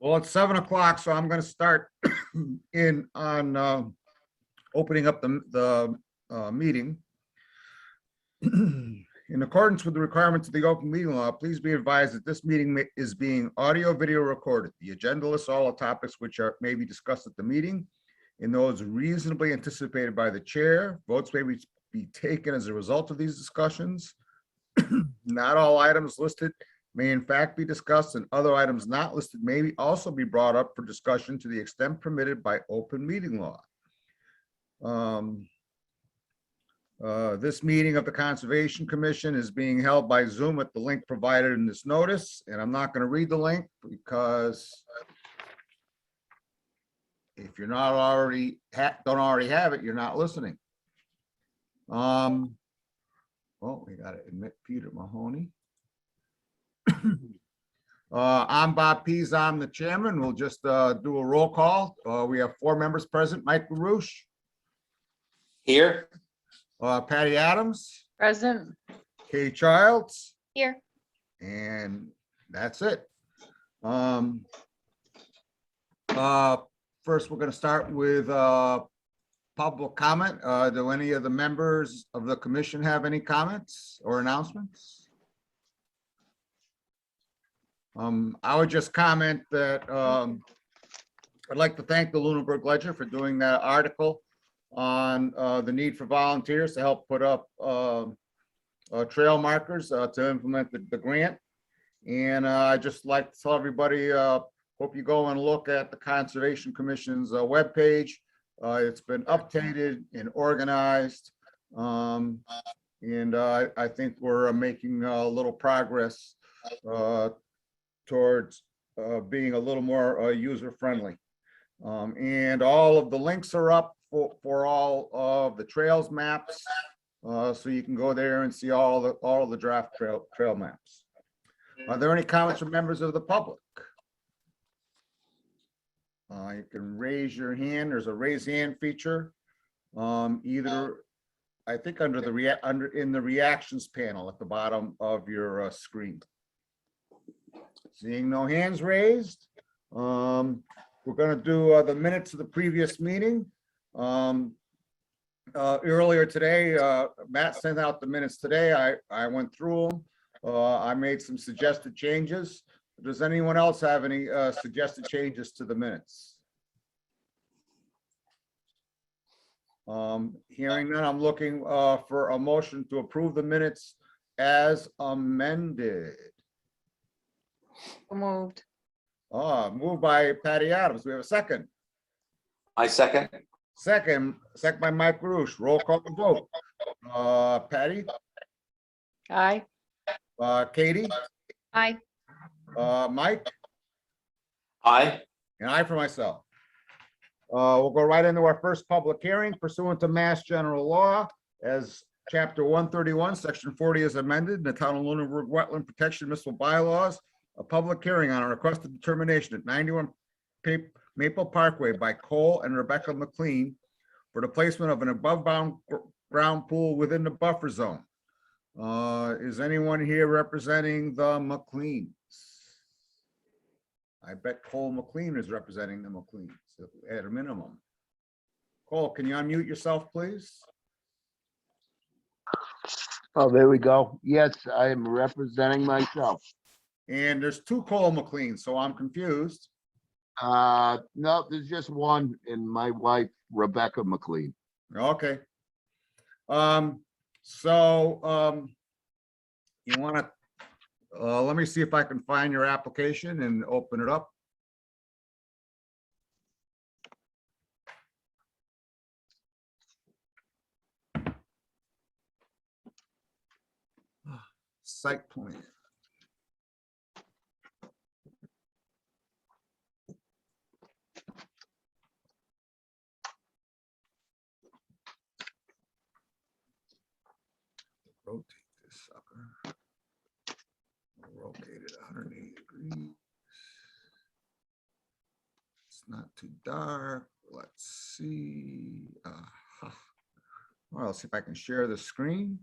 Well, it's 7 o'clock, so I'm going to start in on opening up the meeting. In accordance with the requirements of the open meeting law, please be advised that this meeting is being audio video recorded. The agenda lists all the topics which may be discussed at the meeting and those reasonably anticipated by the chair. Votes may be taken as a result of these discussions. Not all items listed may in fact be discussed, and other items not listed may also be brought up for discussion to the extent permitted by open meeting law. This meeting of the Conservation Commission is being held by Zoom at the link provided in this notice, and I'm not going to read the link because if you're not already don't already have it, you're not listening. Well, we got to admit Peter Mahoney. I'm Bob Pease. I'm the chairman. We'll just do a roll call. We have 4 members present. Mike LaRouche. Here. Patty Adams. Present. Katie Childs. Here. And that's it. First, we're going to start with public comment. Do any of the members of the commission have any comments or announcements? I would just comment that I'd like to thank the Lunenburg Ledger for doing that article on the need for volunteers to help put up trail markers to implement the grant. And I just like to tell everybody, hope you go and look at the Conservation Commission's webpage. It's been updated and organized. And I think we're making a little progress towards being a little more user-friendly. And all of the links are up for all of the trails maps, so you can go there and see all the draft trail maps. Are there any comments from members of the public? You can raise your hand. There's a raise hand feature, either I think under the in the reactions panel at the bottom of your screen. Seeing no hands raised, we're going to do the minutes of the previous meeting. Earlier today, Matt sent out the minutes today. I went through them. I made some suggested changes. Does anyone else have any suggested changes to the minutes? Hearing none, I'm looking for a motion to approve the minutes as amended. Moved. Moved by Patty Adams. We have a second. I second. Second by Mike LaRouche. Roll call vote. Patty? Aye. Katie? Aye. Mike? Aye. And I for myself. We'll go right into our first public hearing pursuant to Mass General Law as Chapter 131, Section 40 is amended in the Town of Lunenburg Wetland Protection Municipal Bylaws. A public hearing on a requested determination at 91 Maple Parkway by Cole and Rebecca McLean for the placement of an above ground pool within the buffer zone. Is anyone here representing the McLeans? I bet Cole McLean is representing the McLeans at a minimum. Cole, can you unmute yourself, please? Oh, there we go. Yes, I am representing myself. And there's 2 Cole McLeans, so I'm confused. No, there's just one, and my wife, Rebecca McLean. Okay. You want to, let me see if I can find your application and open it up. Site plan. Rotate this sucker. Rotate it 180 degrees. It's not too dark. Let's see. Well, let's see if I can share the screen.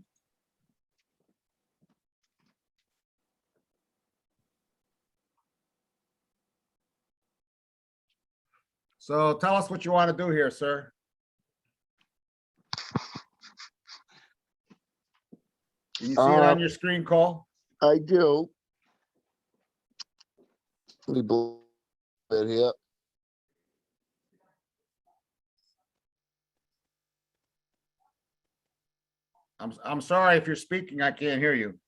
So tell us what you want to do here, sir. Can you see it on your screen, Cole? I do. Let me blow it here. I'm sorry if you're speaking, I can't hear you.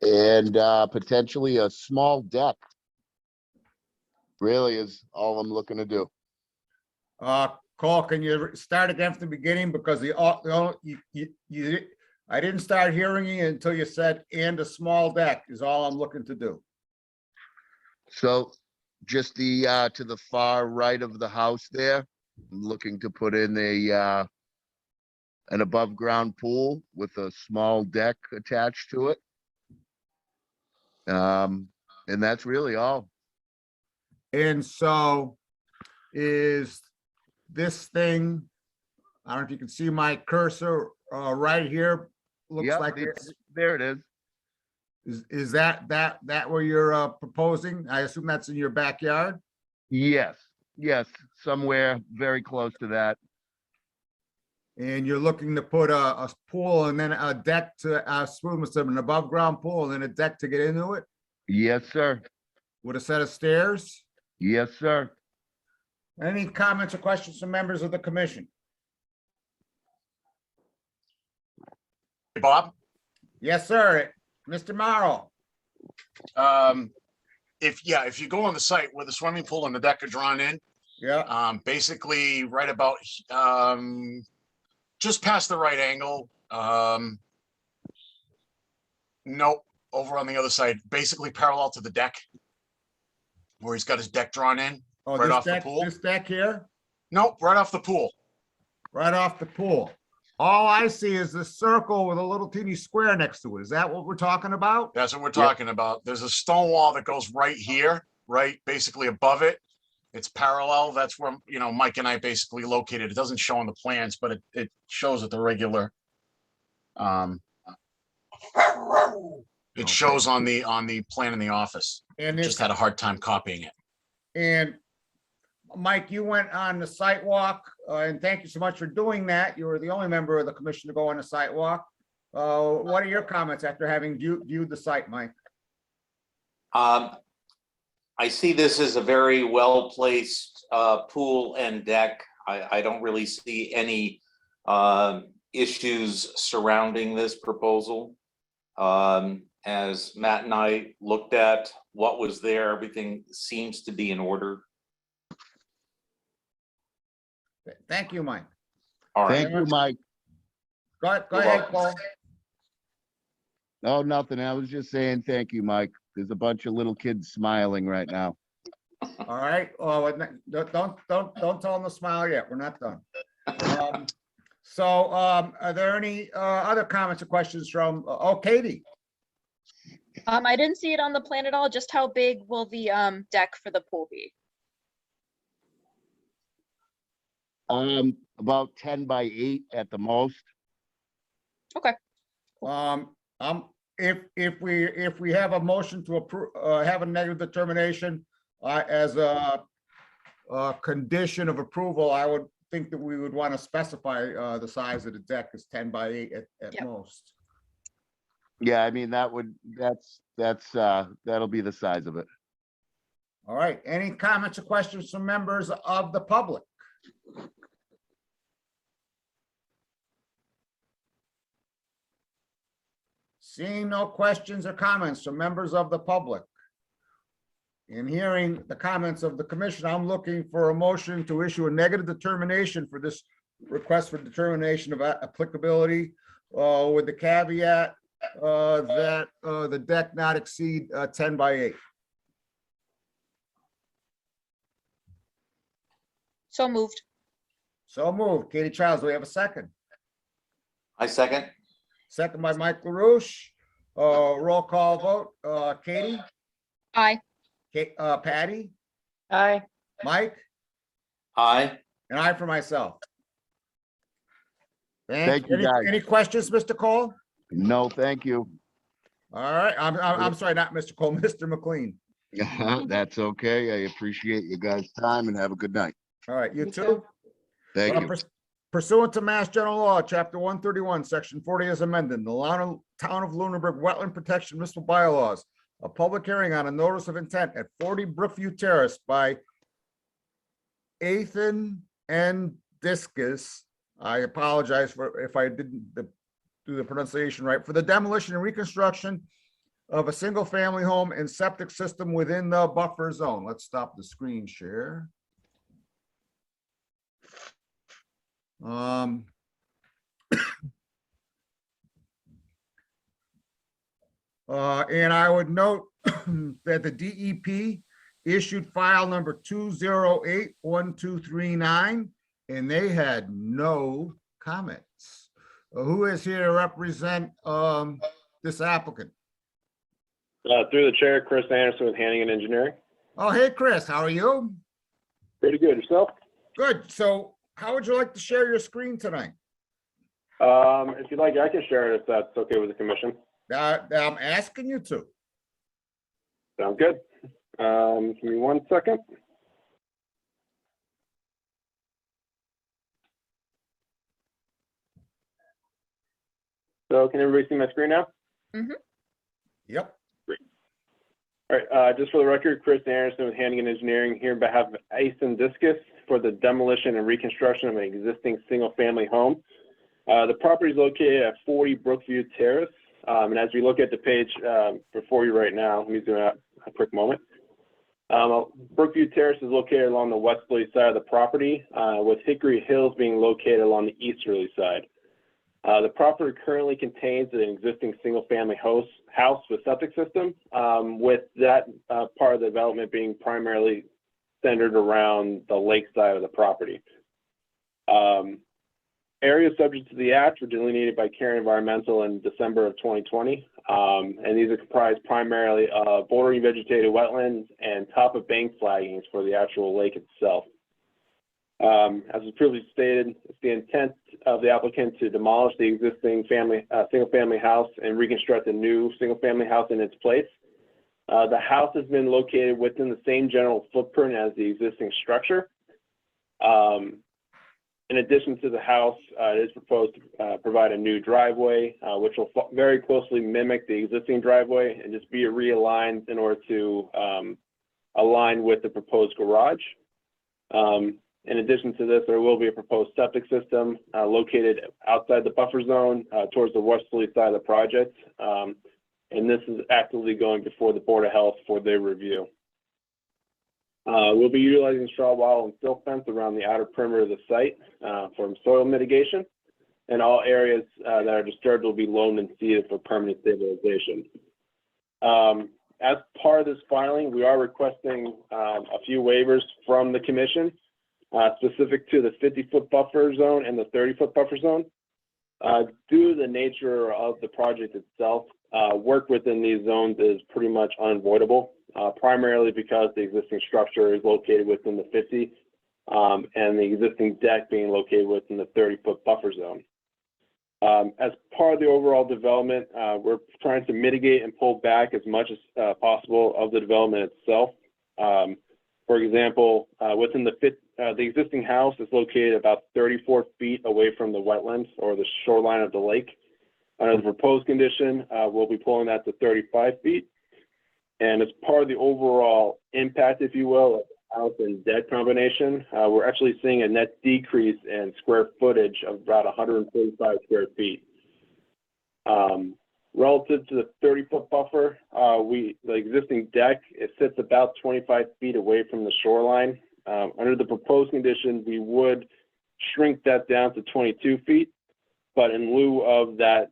And potentially a small deck. Really is all I'm looking to do. Cole, can you start again from the beginning? Because I didn't start hearing you until you said, and a small deck is all I'm looking to do. So just the to the far right of the house there, I'm looking to put in an above ground pool with a small deck attached to it. And that's really all. And so is this thing, I don't know if you can see my cursor right here. Looks Yep, like it's, there it is. is that where you're proposing? I assume that's in your backyard? Yes, somewhere very close to that. And you're looking to put a pool and then a deck to, an above ground pool and then a deck to get into it Yes, sir. with a set of stairs? Yes, sir. Any comments or questions from members of the commission? Bob, Yes, sir. Mr. Morrow. if you go on the site where the swimming pool and the deck are drawn in, Yeah, basically right about just past the right angle. Nope, over on the other side, basically parallel to the deck, where he's got his deck drawn in. oh, Right this off the deck, pool? this deck here, Nope, right off the pool. right off the pool. All I see is the circle with a little teeny square next to it. Is that what we're talking about? That's what we're talking about. There's a stone wall that goes right here, right, basically above it. It's parallel. That's where, Mike and I basically located. It doesn't show on the plans, but it shows at the regular. It shows on the plan in the office. And Just had a hard time copying it. and Mike, you went on the site walk, and thank you so much for doing that. You were the only member of the commission to go on the site walk. What are your comments after having viewed the site, Mike? I see this as a very well-placed pool and deck. I don't really see any issues surrounding this proposal. As Matt and I looked at what was there, everything seems to be in order. Thank you, Mike. All right. Thank you, Mike. Go You're ahead, welcome. Cole. No, nothing. I was just saying thank you, Mike. There's a bunch of little kids smiling right now. All right. Oh, don't tell them to smile yet. We're not done. Are there any other comments or questions from, Katie? I didn't see it on the plan at all. Just how big will the deck for the pool be? About 10 by 8 at the most. If we have a motion to approve, have a negative determination, as a condition of approval, I would think that we would want to specify, the size of the deck is 10 by 8 at Yep. most. Yeah, I mean, that'll be the size of it. All right. Any comments or questions from members of the public? Seeing no questions or comments from members of the public. In hearing the comments of the commission, I'm looking for a motion to issue a negative determination for this request for determination of applicability, with the caveat that the deck not exceed 10 by 8. So moved. So moved. Katie Childs, do we have a second? I second. Second by Mike LaRouche. Roll call vote. Katie, Aye. Patty, Aye. Mike, Aye. and I for myself. Thank you, guys. Any questions, Mr. Cole? No, thank you. All right, I'm sorry, not Mr. Cole, Mr. McLean. That's okay. I appreciate you guys' time and have a good night. All right, you You too. too. Thank you. Pursuant to Mass General Law, Chapter 131, Section 40 as amended, the Town of Lunenburg Wetland Protection Municipal Bylaws, a public hearing on a notice of intent at 40 Brookview Terrace by Ethan and Discus. I apologize for if I didn't do the pronunciation right, for the demolition and reconstruction of a single-family home and septic system within the buffer zone. Let's stop the screen share. And I would note that the DEP issued file number 2081239, and they had no comments. Who is here to represent this applicant? Through the chair, Chris Anderson with Hannigan Engineering. Oh, hey, Chris, how are you? Pretty good. Yourself? Good. So how would you like to share your screen tonight? If you'd like, I can share it if that's okay with the commission. I'm asking you to. Sounds good. Give me 1 second. So can everybody see my screen now? Yep. All right, just for the record, Chris Anderson with Hannigan Engineering here on behalf of Asen Discus for the demolition and reconstruction of an existing single-family home. The property is located at 40 Brookview Terrace. And as we look at the page before you right now, let me zoom out a quick moment. Brookview Terrace is located along the westerly side of the property, with Hickory Hills being located along the easterly side. The property currently contains an existing single-family house with septic system, with that part of the development being primarily centered around the lake side of the property. Areas subject to the act were delineated by Karen Environmental in December of 2020, and these are comprised primarily of bordering vegetated wetlands and top of bank flaggings for the actual lake itself. As was previously stated, it's the intent of the applicant to demolish the existing single-family house and reconstruct a new single-family house in its place. The house has been located within the same general footprint as the existing structure. In addition to the house, it is proposed to provide a new driveway, which will very closely mimic the existing driveway and just be realigned in order to align with the proposed garage. In addition to this, there will be a proposed septic system located outside the buffer zone towards the westerly side of the project. And this is actively going before the Board of Health for their review. We'll be utilizing straw wattle and silt fence around the outer perimeter of the site for soil mitigation. And all areas that are disturbed will be loamed and seeded for permanent stabilization. As part of this filing, we are requesting a few waivers from the commission. Specific to the 50-foot buffer zone and the 30-foot buffer zone. Due to the nature of the project itself, work within these zones is pretty much unavoidable, primarily because the existing structure is located within the 50 and the existing deck being located within the 30-foot buffer zone. As part of the overall development, we're trying to mitigate and pull back as much as possible of the development itself. For example, within the existing house is located about 34 feet away from the wetlands or the shoreline of the lake. Under the proposed condition, we'll be pulling that to 35 feet. And as part of the overall impact, if you will, of the house and deck combination, we're actually seeing a net decrease in square footage of about 145 square feet. Relative to the 30-foot buffer, the existing deck, it sits about 25 feet away from the shoreline. Under the proposed condition, we would shrink that down to 22 feet, but in lieu of that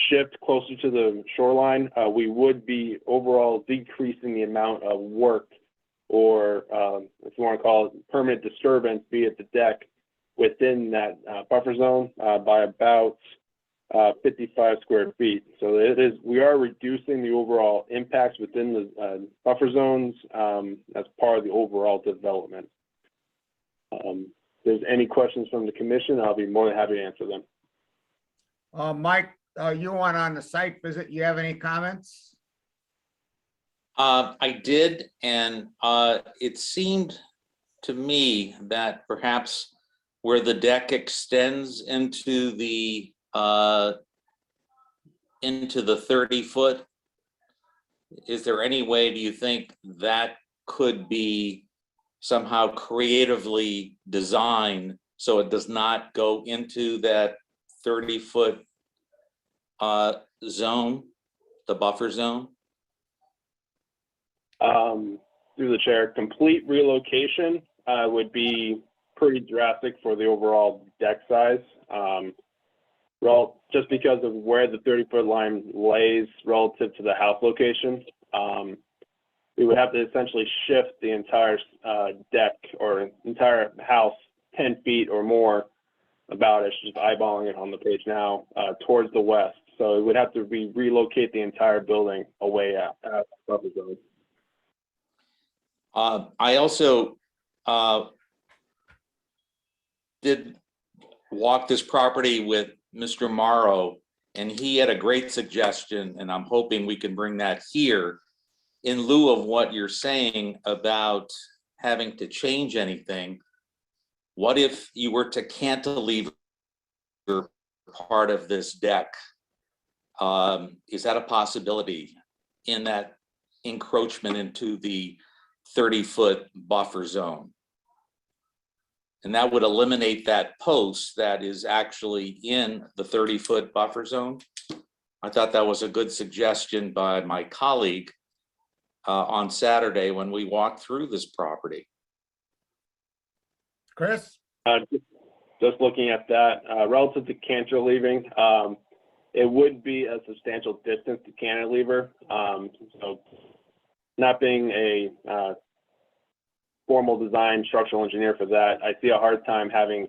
shift closer to the shoreline, we would be overall decreasing the amount of work or, if you want to call it, permanent disturbance, be it the deck, within that buffer zone by about 55 square feet. So we are reducing the overall impacts within the buffer zones as part of the overall development. If there's any questions from the commission, I'll be more than happy to answer them. Mike, you went on the site visit. You have any comments? I did, and it seemed to me that perhaps where the deck extends into the 30-foot, is there any way, do you think, that could be somehow creatively designed so it does not go into that 30-foot zone, the buffer zone? Through the chair, complete relocation would be pretty drastic for the overall deck size. Well, just because of where the 30-foot line lays relative to the house location, we would have to essentially shift the entire deck or entire house 10 feet or more, about it, just eyeballing it on the page now, towards the west. So it would have to relocate the entire building away at the buffer zone. I also did walk this property with Mr. Morrow, and he had a great suggestion, and I'm hoping we can bring that here in lieu of what you're saying about having to change anything. What if you were to cantilever part of this deck? Is that a possibility in that encroachment into the 30-foot buffer zone? And that would eliminate that post that is actually in the 30-foot buffer zone. I thought that was a good suggestion by my colleague on Saturday when we walked through this property. Chris? Just looking at that, relative to cantilevering, it would be a substantial distance to cantilever. So not being a formal design structural engineer for that, I see a hard time having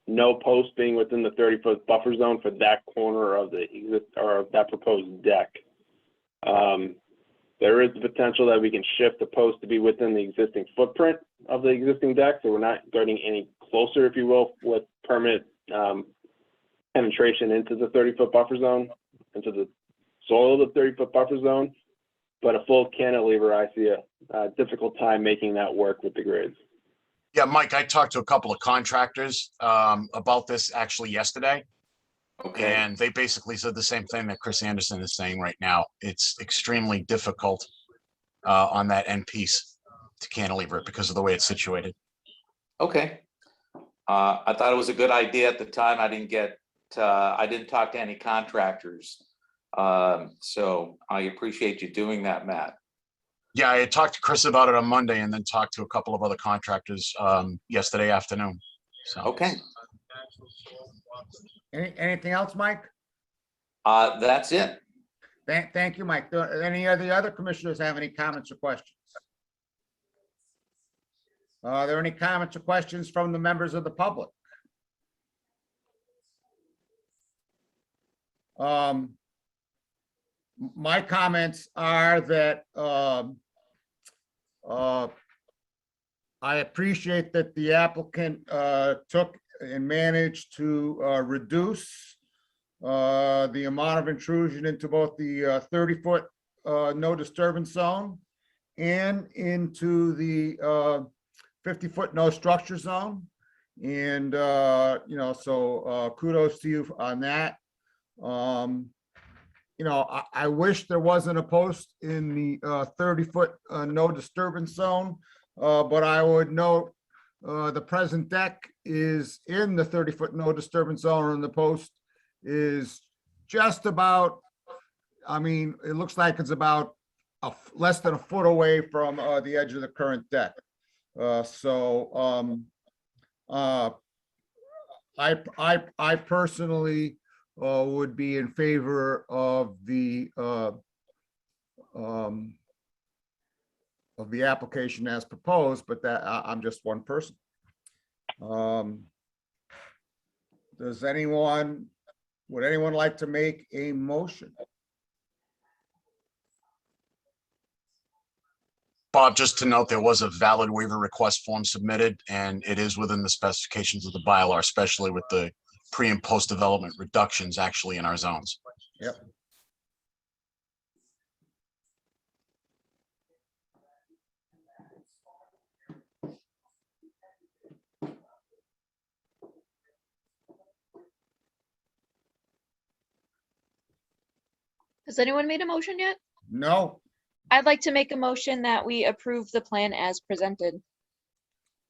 no post being within the 30-foot buffer zone for that corner of the that proposed deck. There is the potential that we can shift the post to be within the existing footprint of the existing deck, so we're not getting any closer, if you will, with permanent penetration into the 30-foot buffer zone, into the soil of the 30-foot buffer zone. But a full cantilever, I see a difficult time making that work with the grades. Yeah, Mike, I talked to a couple of contractors about this actually yesterday. Okay. And they basically said the same thing that Chris Anderson is saying right now. It's extremely difficult on that end piece to cantilever it because of the way it's situated. Okay. I thought it was a good idea at the time. I didn't talk to any contractors. So I appreciate you doing that, Matt. Yeah, I had talked to Chris about it on Monday and then talked to a couple of other contractors yesterday afternoon. So. Okay. Anything else, Mike? That's it. Thank you, Mike. Do any of the other commissioners have any comments or questions? Are there any comments or questions from the members of the public? My comments are that I appreciate that the applicant took and managed to reduce the amount of intrusion into both the 30-foot no disturbance zone and into the 50-foot no structure zone. And, so kudos to you on that. I wish there wasn't a post in the 30-foot no disturbance zone, but I would note the present deck is in the 30-foot no disturbance zone, and the post is just about, it looks like it's about less than a foot away from the edge of the current deck. I personally would be in favor of the application as proposed, but that I'm just one person. Would anyone like to make a motion? Bob, just to note, there was a valid waiver request form submitted, and it is within the specifications of the bylaw, especially with the pre and post development reductions actually in our zones. Yep. Has anyone made a motion yet? No, I'd like to make a motion that we approve the plan as presented.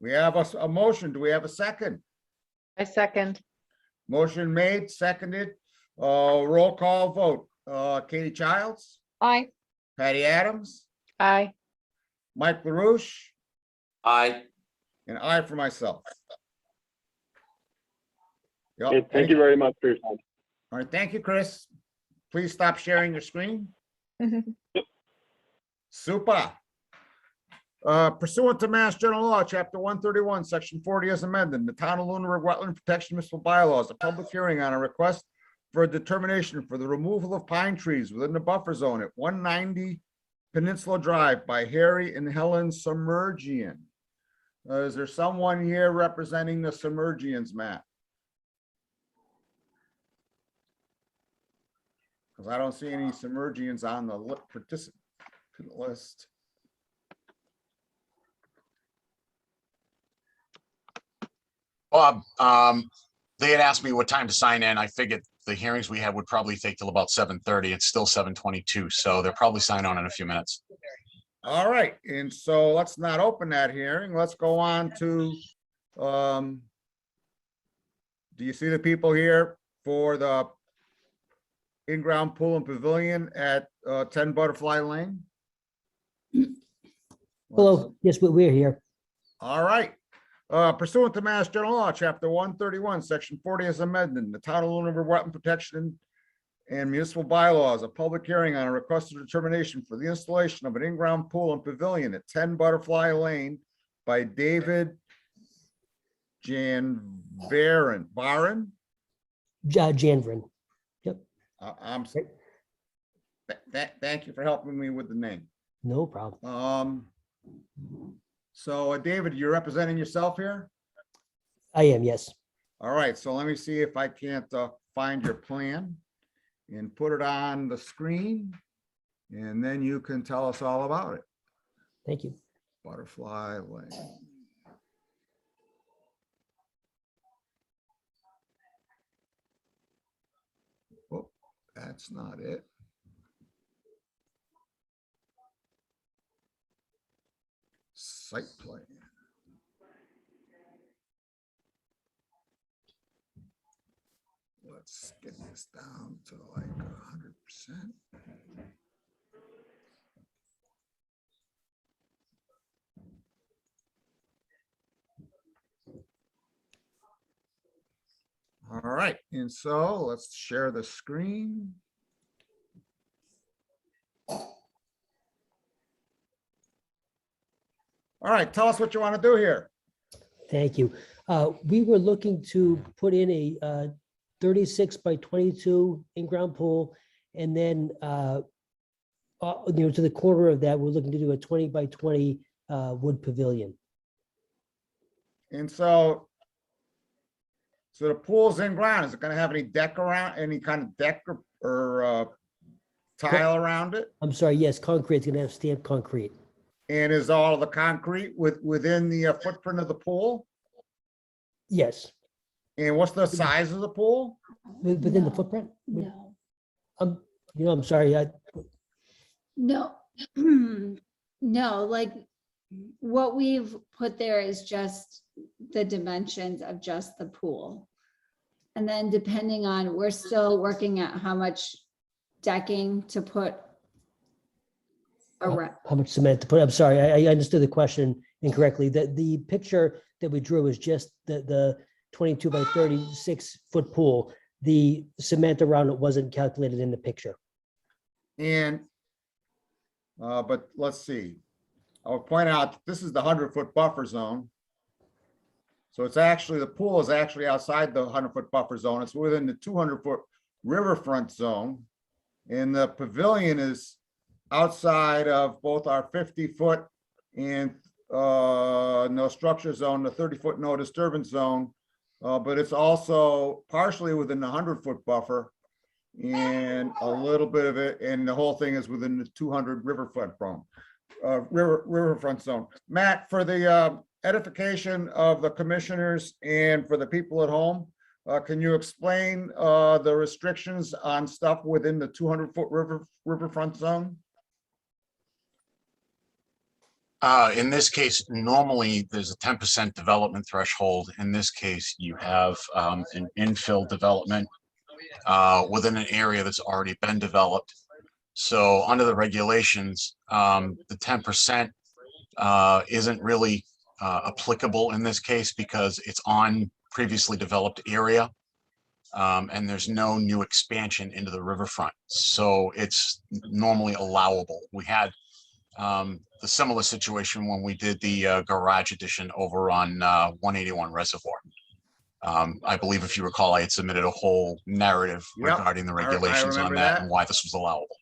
we have a motion. Do we have a second? I second. Motion made, seconded. Roll call vote. Katie Childs, Aye. Patty Adams, Aye. Mike LaRouche, I, and I for myself. Yep. Okay, thank you very much for your time. All right, thank you, Chris. Please stop sharing your screen. Super. Pursuant to Mass General Law, Chapter 131, Section 40 as amended, the Town of Lunenburg Wetland Protection Municipal Bylaws, a public hearing on a request for a determination for the removal of pine trees within the buffer zone at 190 Peninsula Drive by Harry and Helen Submergian. Is there someone here representing the Submergians, Matt? Because I don't see any Submergians on the participant list. Bob, they had asked me what time to sign in. I figured the hearings we had would probably take till about 7:30. It's still 7:22, so they'll probably sign on in a few minutes. All right, and so let's not open that hearing. Let's go on to, do you see the people here for the in-ground pool and pavilion at 10 Butterfly Lane? Hello, yes, we're here. All right. Pursuant to Mass General Law, Chapter 131, Section 40 as amended, the Town of Lunenburg Wetland Protection and Municipal Bylaws, a public hearing on a request of determination for the installation of an in-ground pool and pavilion at 10 Butterfly Lane by David Janvarin. Janvrin. I'm sorry. Thank you for helping me with the name. No problem. So David, you're representing yourself here? I am, yes. All right, so let me see if I can't find your plan and put it on the screen. And then you can tell us all about it. Thank you. Butterfly Lane. Oh, that's not it. Site plan. Let's get this down to like 100%. All right, and so let's share the screen. All right, tell us what you want to do here. Thank you. We were looking to put in a 36 by 22 in-ground pool, and then to the corner of that, we're looking to do a 20 by 20 wood pavilion. And so the pool's in ground. Is it going to have any deck around, any kind of deck or tile around it? I'm sorry, yes, concrete. It's going to have stamped concrete. And is all the concrete within the footprint of the pool? Yes, And what's the size of the pool? within the footprint. No, I'm sorry. no, no, like what we've put there is just the dimensions of just the pool. And then depending on, we're still working at how much decking to put around. How much cement to put? I'm sorry, I understood the question incorrectly. The picture that we drew is just the 22 by 36 foot pool. The cement around it wasn't calculated in the picture. And, but let's see. I'll point out, this is the 100-foot buffer zone. So it's actually, the pool is actually outside the 100-foot buffer zone. It's within the 200-foot riverfront zone. And the pavilion is outside of both our 50-foot and no structure zone, the 30-foot no disturbance zone. But it's also partially within the 100-foot buffer. and a little bit of it, and the whole thing is within the 200 riverfront riverfront zone. Matt, for the edification of the commissioners and for the people at home, can you explain the restrictions on stuff within the 200-foot riverfront zone? In this case, normally there's a 10% development threshold. In this case, you have an infill development within an area that's already been developed. So under the regulations, the 10% isn't really applicable in this case because it's on previously developed area. And there's no new expansion into the riverfront. So it's normally allowable. We had the similar situation when we did the garage addition over on 181 Reservoir. I believe if you recall, I had submitted a whole narrative Yep, regarding the I regulations on remember that that. and why this was allowable.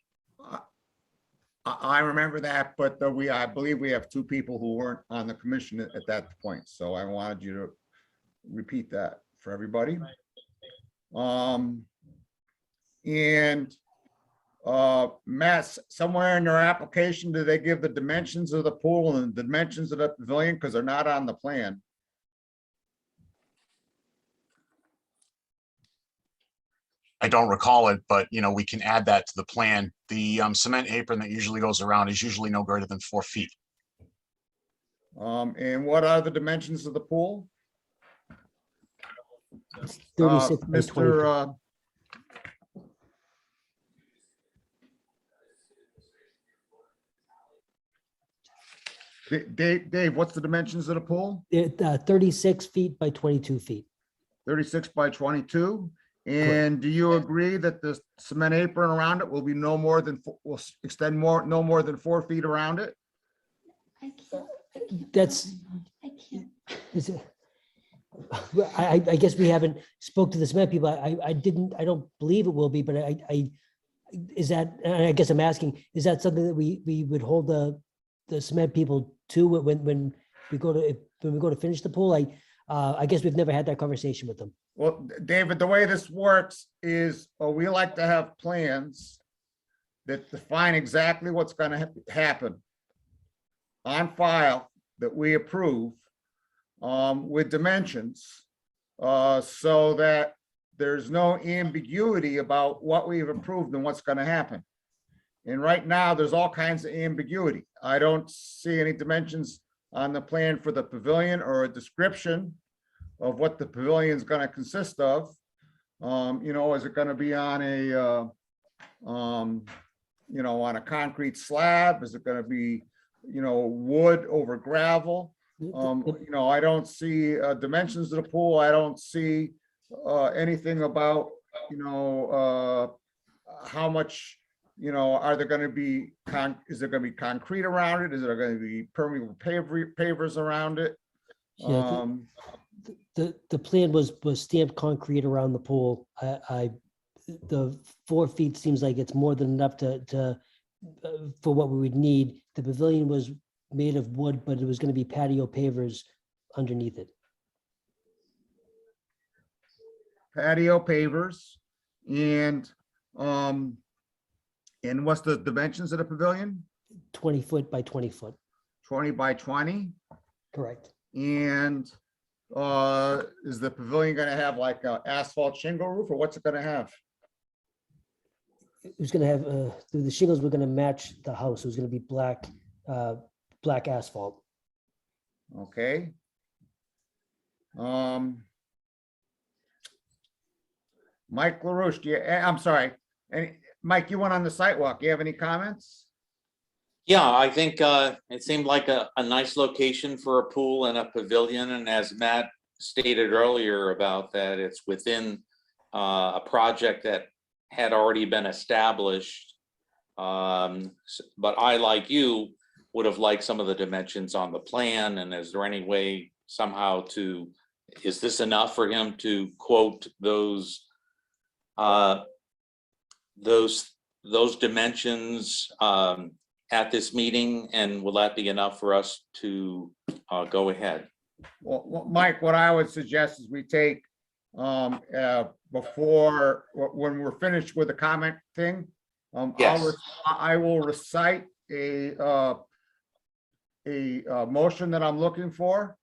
I remember that, but I believe we have two people who weren't on the commission at that point. So I wanted you to repeat that for everybody. And Matt, somewhere in their application, do they give the dimensions of the pool and the dimensions of the pavilion? Because they're not on the plan. I don't recall it, but we can add that to the plan. The cement apron that usually goes around is usually no greater than 4 feet. And what are the dimensions of the pool? It's 36 by 22. Mr. Dave, what's the dimensions of the pool? 36 feet by 22 feet. 36 by 22. And do you agree that the cement apron around it will be no more than, will extend no more than 4 feet around it? That's, I can't. is it- I guess we haven't spoke to the cement people. I don't believe it will be, but is that, and I guess I'm asking, is that something that we would hold the cement people to when we go to finish the pool? I guess we've never had that conversation with them. Well, David, the way this works is we like to have plans that define exactly what's going to happen on file that we approve with dimensions so that there's no ambiguity about what we've approved and what's going to happen. And right now, there's all kinds of ambiguity. I don't see any dimensions on the plan for the pavilion or a description of what the pavilion is going to consist of. Is it going to be on a, on a concrete slab? Is it going to be, wood over gravel? I don't see dimensions of the pool. I don't see anything about, how much, are there going to be, is there going to be concrete around it? Is there going to be permeable pavers around it? Yeah, the plan was stamped concrete around the pool. The 4 feet seems like it's more than enough to for what we would need. The pavilion was made of wood, but it was going to be patio pavers underneath it. Patio pavers and what's the dimensions of the pavilion? 20 foot by 20 foot. 20 by 20. Correct. And is the pavilion going to have like a asphalt shingle roof, or what's it going to have? It was going to have the shingles were going to match the house. It was going to be black asphalt. Okay. Mike LaRouche, I'm sorry. Mike, you went on the sidewalk. You have any comments? Yeah, I think it seemed like a nice location for a pool and a pavilion. And as Matt stated earlier about that, it's within a project that had already been established. But I, like you, would have liked some of the dimensions on the plan. And is there any way somehow is this enough for him to quote those dimensions at this meeting, and will that be enough for us to go ahead? Well, Mike, what I would suggest is we take before, when we're finished with the comment thing, Yes. I will recite a motion that I'm looking for,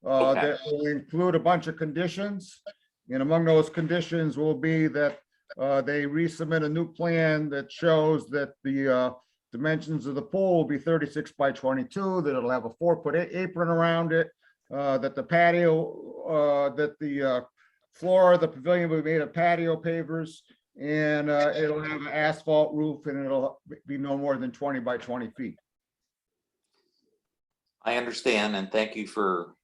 Okay. that will include a bunch of conditions. And among those conditions will be that they resubmit a new plan that shows that the dimensions of the pool will be 36 by 22, that it'll have a 4-foot apron around it, that the patio, that the floor of the pavilion will be made of patio pavers, and it'll have an asphalt roof, and it'll be no more than 20 by 20 feet. I understand, and thank you for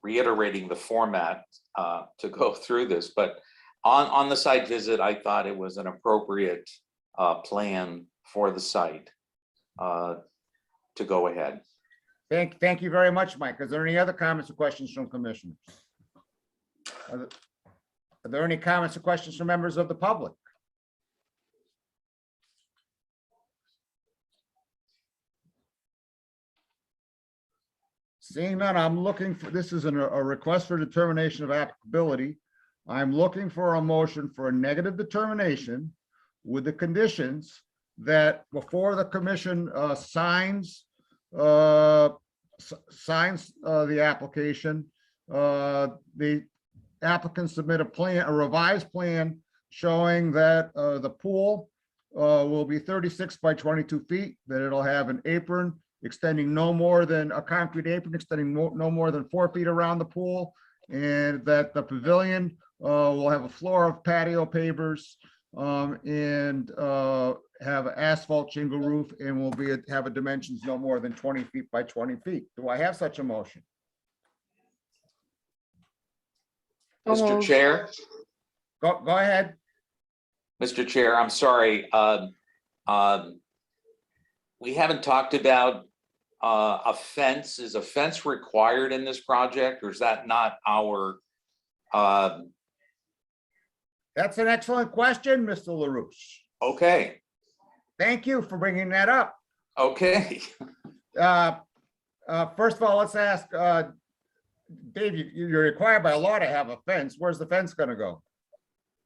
reiterating the format to go through this, but on the site visit, I thought it was an appropriate plan for the site to go ahead. Thank you very much, Mike. Is there any other comments or questions from commissioners? Are there any comments or questions from members of the public? Seeing none, I'm looking for, this is a request for determination of applicability. I'm looking for a motion for a negative determination with the conditions that before the commission signs the application, the applicant submit a plan, a revised plan showing that the pool will be 36 by 22 feet, that it'll have an apron extending no more than a concrete apron, extending no more than 4 feet around the pool, and that the pavilion will have a floor of patio pavers, and have an asphalt shingle roof, and will have a dimensions no more than 20 feet by 20 feet. Do I have such a motion? Mr. Chair, Go ahead. Mr. Chair, I'm sorry. We haven't talked about a fence. Is a fence required in this project, or is that not our? That's an excellent question, Mr. LaRouche. Okay, Thank you for bringing that up. okay. First of all, let's ask, Dave, you're required by law to have a fence. Where's the fence gonna go?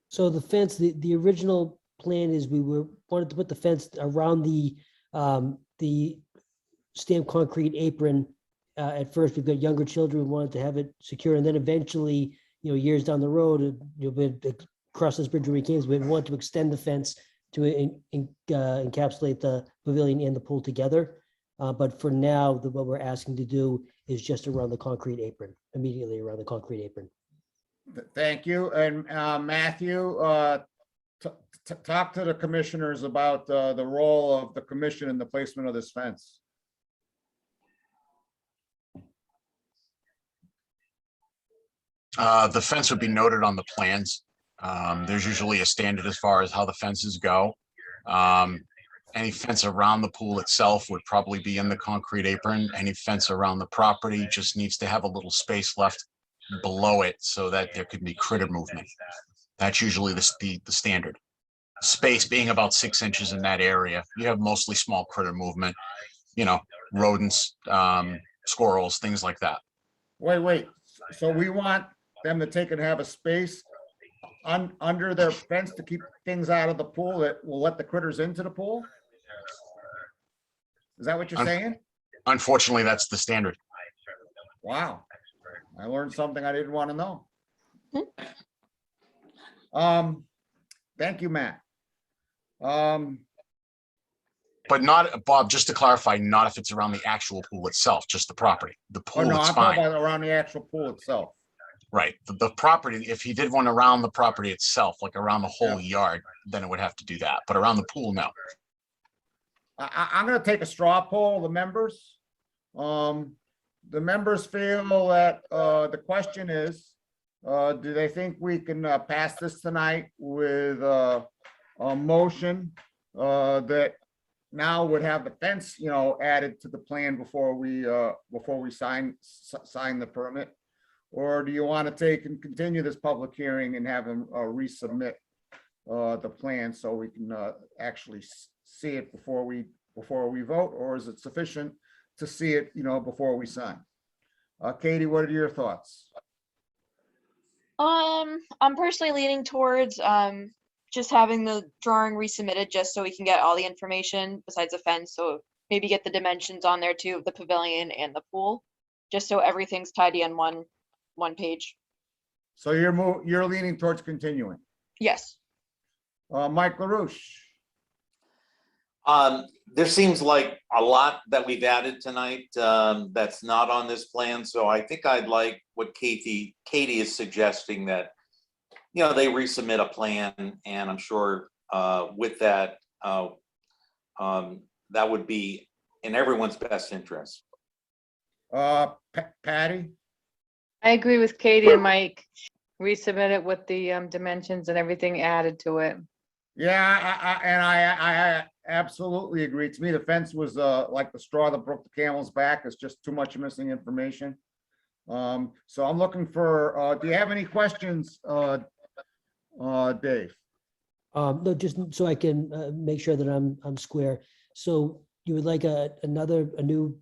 So the fence, the original plan is wanted to put the fence around the stamped concrete apron. At first, we've got younger children, we wanted to have it secure, and then eventually, years down the road, cross this bridge when we came, we want to extend the fence to encapsulate the pavilion and the pool together. But for now, what we're asking to do is just around the concrete apron, immediately around the concrete apron. Thank you. And Matthew, talk to the commissioners about the role of the commission in the placement of this fence. The fence would be noted on the plans. There's usually a standard as far as how the fences go. Any fence around the pool itself would probably be in the concrete apron. Any fence around the property just needs to have a little space left below it so that there could be critter movement. That's usually the standard. Space being about 6 inches in that area. You have mostly small critter movement, rodents, squirrels, things like that. Wait. So we want them to take and have a space under their fence to keep things out of the pool that will let the critters into the pool? Is that what you're saying? Unfortunately, that's the standard. Wow. I learned something I didn't want to know. Thank you, Matt. But not, Bob, just to clarify, not if it's around the actual pool itself, just the property. The Oh, pool, no, it's I'm talking fine. about around the actual pool itself. Right. The property, if he did one around the property itself, like around the whole yard, then it would have to do that. But around the pool, no. I'm gonna take a straw poll of the members. The members feel that, the question is, do they think we can pass this tonight with a motion that now would have the fence, added to the plan before we sign the permit? Or do you want to take and continue this public hearing and have them resubmit the plan so we can actually see it before we vote? Or is it sufficient to see it, before we sign? Katie, what are your thoughts? I'm personally leaning towards just having the drawing resubmitted just so we can get all the information besides the fence. So maybe get the dimensions on there too of the pavilion and the pool, just so everything's tidy on one page. So you're leaning towards continuing. Yes. Mike LaRouche. There seems like a lot that we've added tonight, that's not on this plan, so I think I'd like what Katie is suggesting, that, you know, they resubmit a plan, and I'm sure, with that, that would be in everyone's best interest. Patty? I agree with Katie and Mike. Resubmit it with the dimensions and everything added to it. Yeah, I absolutely agree. To me, the fence was like the straw that broke the camel's back. It's just too much missing information. So I'm looking for, do you have any questions, Dave? No, just so I can make sure that I'm square. So you would like a new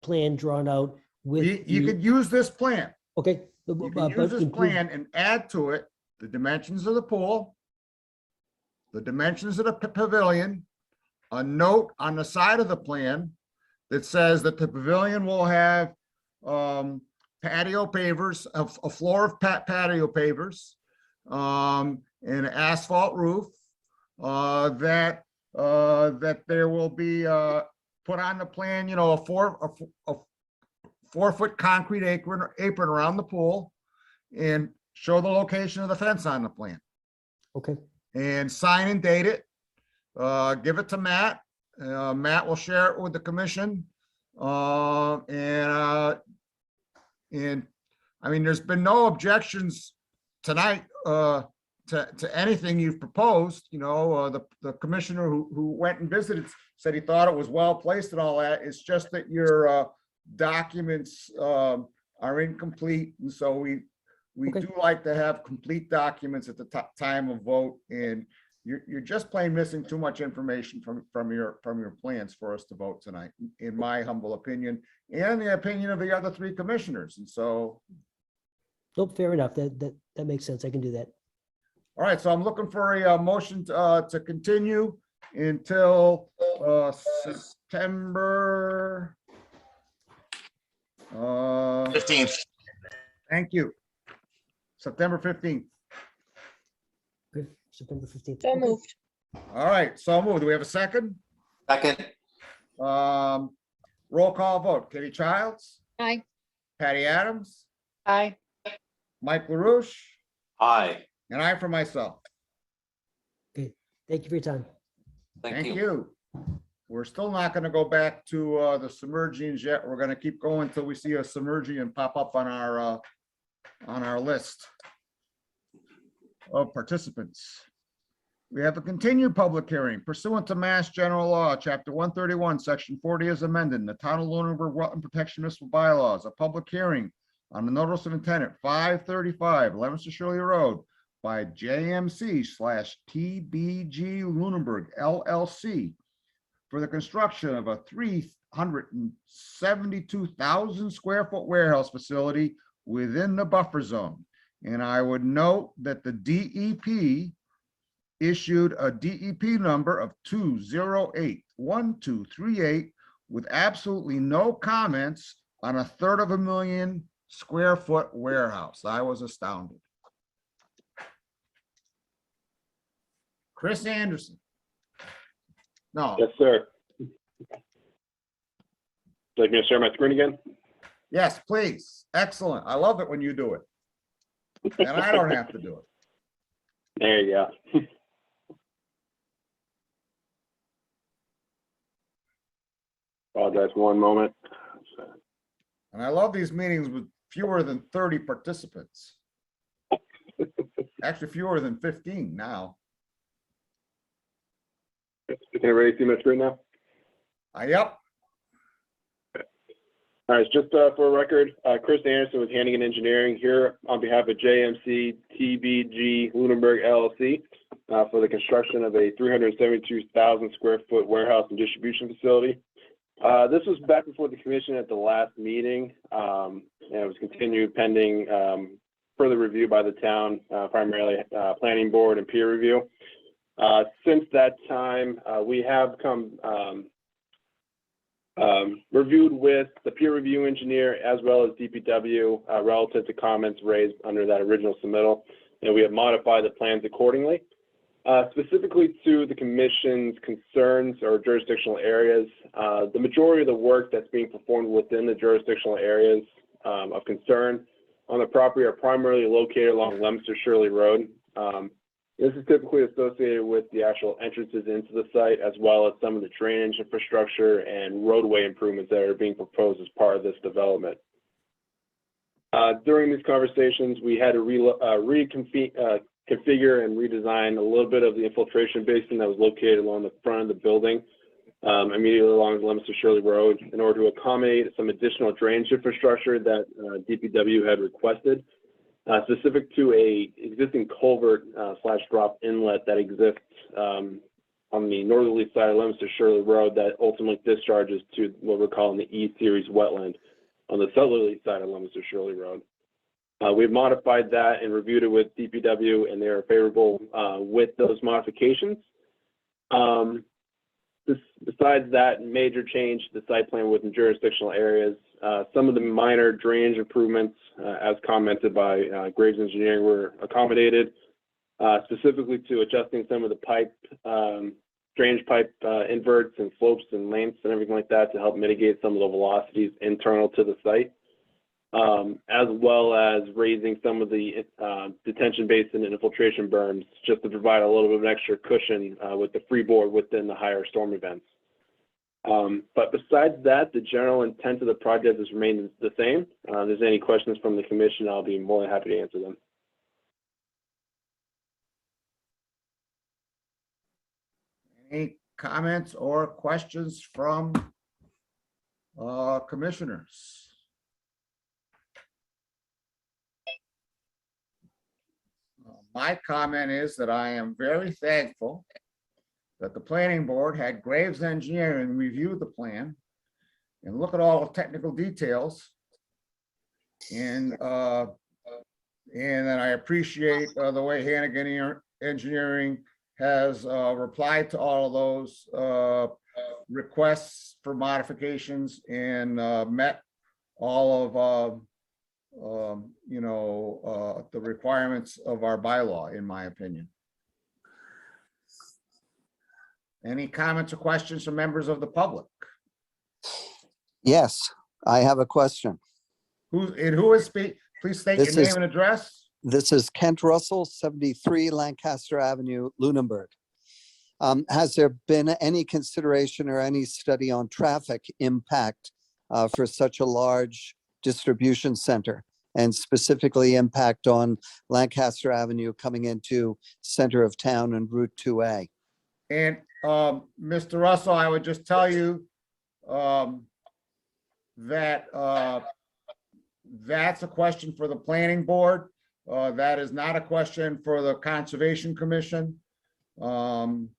plan drawn out with. You could use this plan. Okay. You can but use this include- plan and add to it the dimensions of the pool, the dimensions of the pavilion, a note on the side of the plan that says that the pavilion will have patio pavers, a floor of patio pavers, and an asphalt roof, that there will be put on the plan, you know, a 4-foot concrete apron around the pool, and show the location of the fence on the plan, Okay, and sign and date it. Give it to Matt. Matt will share it with the commission. And I mean, there's been no objections tonight to anything you've proposed. You know, the commissioner who went and visited said he thought it was well placed and all that. It's just that your documents are incomplete, and so we Okay. do like to have complete documents at the time of vote, and you're just plain missing too much information from your plans for us to vote tonight, in my humble opinion, and the opinion of the other 3 commissioners. And so, nope, fair enough. That makes sense. I can do that. all right, so I'm looking for a motion to continue until September 15th. thank you. September 15th. Okay, September 15th. So Okay. moved. All right, so moved. Do we have a second? Second, Roll call vote. Katie Childs, Aye. Patty Adams, Aye. Mike LaRouche, aye, and I for myself. Thank you for your time. thank you. You. We're still not gonna go back to the submergings yet. We're gonna keep going until we see a submerging pop up on our list of participants. We have a continued public hearing pursuant to Mass General Law, Chapter 131, Section 40 as amended, in the Town of Lunenburg Wetland Protection Municipal Bylaws, a public hearing on the notice of intent at 535 Leominster Shirley Road by JMC/TBG Lunenburg LLC for the construction of a 372,000 square foot warehouse facility within the buffer zone. And I would note that the DEP issued a DEP number of 2081238 with absolutely no comments on a 1/3 square foot warehouse. I was astounded. Chris Anderson. No, Yes, sir. Like me to share my screen again? yes, please. Excellent. I love it when you do it. And I don't have to do it. There you go. Apologize, one moment. And I love these meetings with fewer than 30 participants. Actually, fewer than 15 now. Can everybody see my screen now? Yep. All right, just for a record, Chris Anderson with Hannigan Engineering here on behalf of JMC TBG Lunenburg LLC for the construction of a 372,000 square foot warehouse and distribution facility. This was back before the commission at the last meeting, and it was continued pending further review by the town, primarily planning board and peer review. Since that time, we have reviewed with the peer review engineer as well as DPW relative to comments raised under that original submittal, and we have modified the plans accordingly. Specifically to the commission's concerns or jurisdictional areas, the majority of the work that's being performed within the jurisdictional areas of concern on the property are primarily located along Leominster Shirley Road. This is typically associated with the actual entrances into the site, as well as some of the drainage infrastructure and roadway improvements that are being proposed as part of this development. During these conversations, we had to configure and redesign a little bit of the infiltration basin that was located along the front of the building, immediately along Leominster Shirley Road, in order to accommodate some additional drainage infrastructure that DPW had requested, specific to a existing culvert / drop inlet that exists on the northerly side of Leominster Shirley Road that ultimately discharges to what we're calling the E-Series wetland on the southerly side of Leominster Shirley Road. We've modified that and reviewed it with DPW, and they are favorable with those modifications. Besides that major change to the site plan within jurisdictional areas, some of the minor drainage improvements, as commented by Graves Engineering, were accommodated, specifically to adjusting some of the drainage pipe inverts and slopes and lengths and everything like that to help mitigate some of the velocities internal to the site, as well as raising some of the detention basin and infiltration berms just to provide a little bit of an extra cushion with the freeboard within the higher storm events. But besides that, the general intent of the project has remained the same. If there's any questions from the commission, I'll be more than happy to answer them. Any comments or questions from commissioners? My comment is that I am very thankful that the planning board had Graves Engineering review the plan and look at all the technical details. And then I appreciate the way Hannigan Engineering has replied to all of those requests for modifications and met all of the requirements of our bylaw, in my opinion. Any comments or questions from members of the public? Yes, I have a question. Who is speak? Please state your name and address. This is Kent Russell, 73 Lancaster Avenue, Lunenburg. Has there been any consideration or any study on traffic impact for such a large distribution center, and specifically impact on Lancaster Avenue coming into center of town and Route 2A? And Mr. Russell, I would just tell you that that's a question for the planning board. That is not a question for the Conservation Commission. It's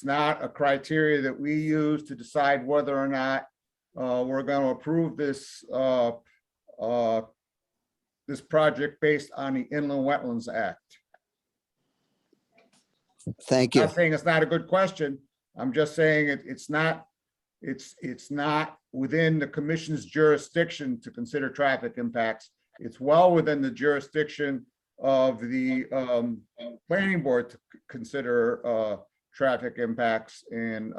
not a criteria that we use to decide whether or not we're going to approve this this project based on the Inland Wetlands Act. Thank I'm you. not saying it's not a good question. I'm just saying it's not within the commission's jurisdiction to consider traffic impacts. It's well within the jurisdiction of the planning board to consider traffic impacts, and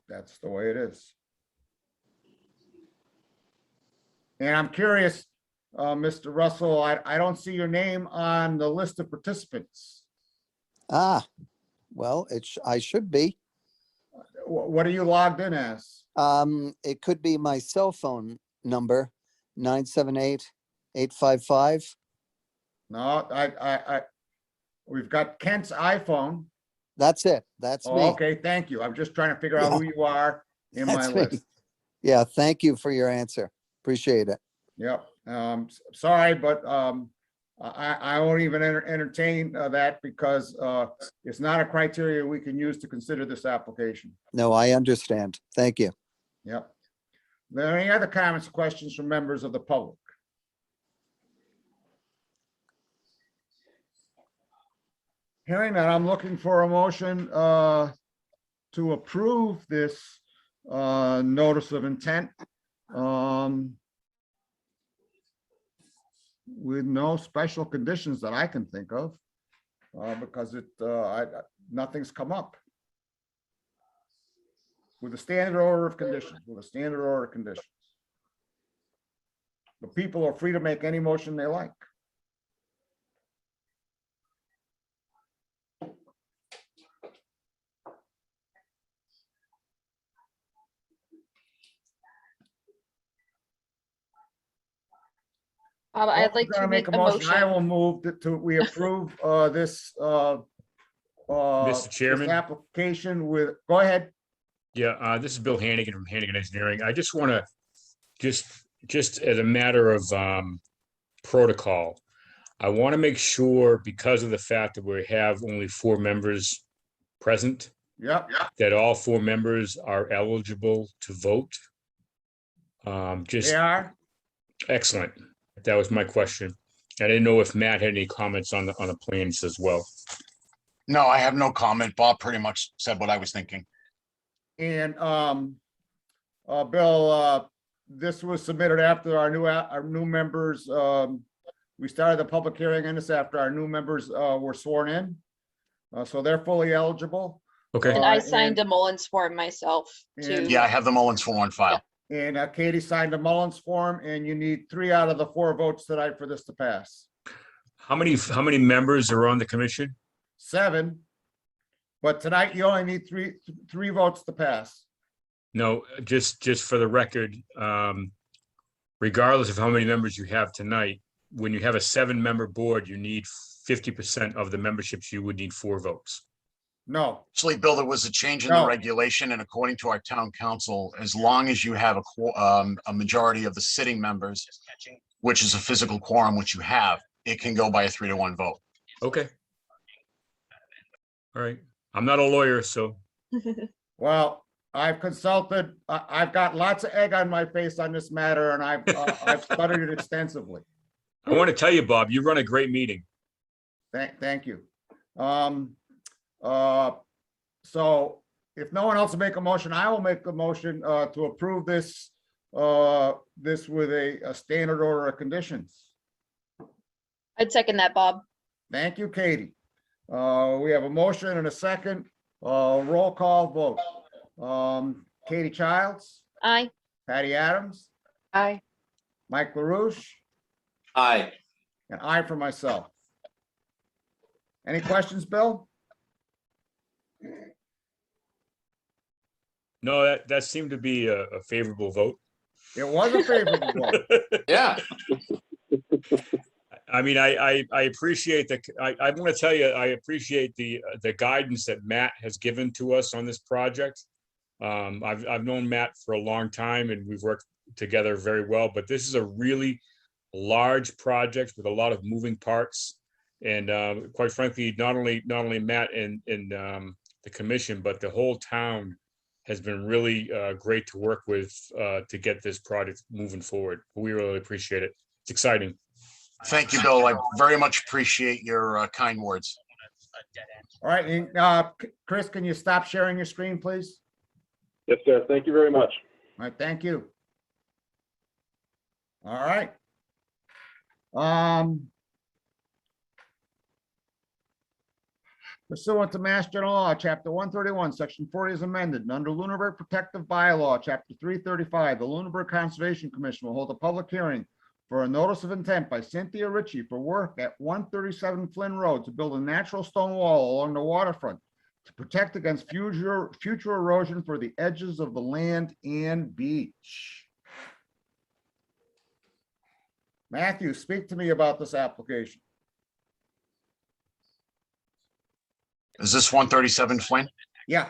that's the way it is. And I'm curious, Mr. Russell, I don't see your name on the list of participants. Ah, well, I should be. What are you logged in as? It could be my cell phone number, 978-855. No, we've got Kent's iPhone. That's it. That's Oh, me. okay, thank you. I'm just trying to figure out who you are in my That's me. list. Yeah, thank you for your answer. Appreciate it. Yep. Sorry, but I won't even entertain that because it's not a criteria we can use to consider this application. No, I understand. Thank you. Yep. Are there any other comments or questions from members of the public? Hearing that, I'm looking for a motion to approve this notice of intent with no special conditions that I can think of, because nothing's come up. With a standard order of conditions, The people are free to make any motion they like. I'd like Gonna to make a the motion. I motion. will move we approve this Mr. Chairman? this application with, go ahead. Yeah, this is Bill Hannigan from Hannigan Engineering. I just want to, just as a matter of protocol, I want to make sure, because of the fact that we have only 4 members present, Yep. that all 4 members are eligible to vote. Just They are. excellent. That was my question. I didn't know if Matt had any comments on the plans as well. No, I have no comment. Bob pretty much said what I was thinking. And Bill, this was submitted after our new members. We started the public hearing on this after our new members were sworn in. So they're fully eligible. Okay, And I signed a Mullins form myself too. and- Yeah, I have the Mullins form on file. And Katie signed a Mullins form, and you need 3 out of the 4 votes tonight for this to pass. how many members are on the commission? 7. But tonight you only need three votes to pass. No, just for the record, regardless of how many members you have tonight, when you have a 7-member board, you need 50% of the memberships, you would need 4 votes. No, Actually, Bill, there was a change in No. the regulation, and according to our town council, as long as you have a majority of the sitting members, which is a physical quorum, which you have, it can go by a 3-to-1 vote. Okay. All right. I'm not a lawyer, so well, I've consulted, I've got lots of egg on my face on this matter, and I've studied it extensively. I want to tell you, Bob, you run a great meeting. Thank you. So if no one else will make a motion, I will make the motion to approve this with a standard order of conditions. I'd second that, Bob. Thank you, Katie. We have a motion and a second, roll call vote. Katie Childs, Aye. Patty Adams, Aye. Mike LaRouche, Aye. and I for myself. Any questions, Bill? No, that seemed to be a favorable vote. It was a favorable vote. Yeah. I mean, I appreciate I want to tell you, I appreciate the guidance that Matt has given to us on this project. I've known Matt for a long time and we've worked together very well, but this is a really large project with a lot of moving parts. And quite frankly, not only Matt and the commission, but the whole town has been really great to work with to get this project moving forward. We really appreciate it. It's exciting. Thank you, Bill. I very much appreciate your kind words. All right, and, Chris, can you stop sharing your screen, please? Yes, sir. Thank you very much. All right, thank you. All right. Pursuant to Mass General Law, Chapter 131, Section 40 is amended, and under Lunenburg Protective Bylaw, Chapter 335, the Lunenburg Conservation Commission will hold a public hearing for a notice of intent by Cynthia Ritchie for work at 137 Flynn Road to build a natural stone wall along the waterfront to protect against future erosion for the edges of the land and beach. Matthew, speak to me about this application. Is this 137 Flynn? Yeah,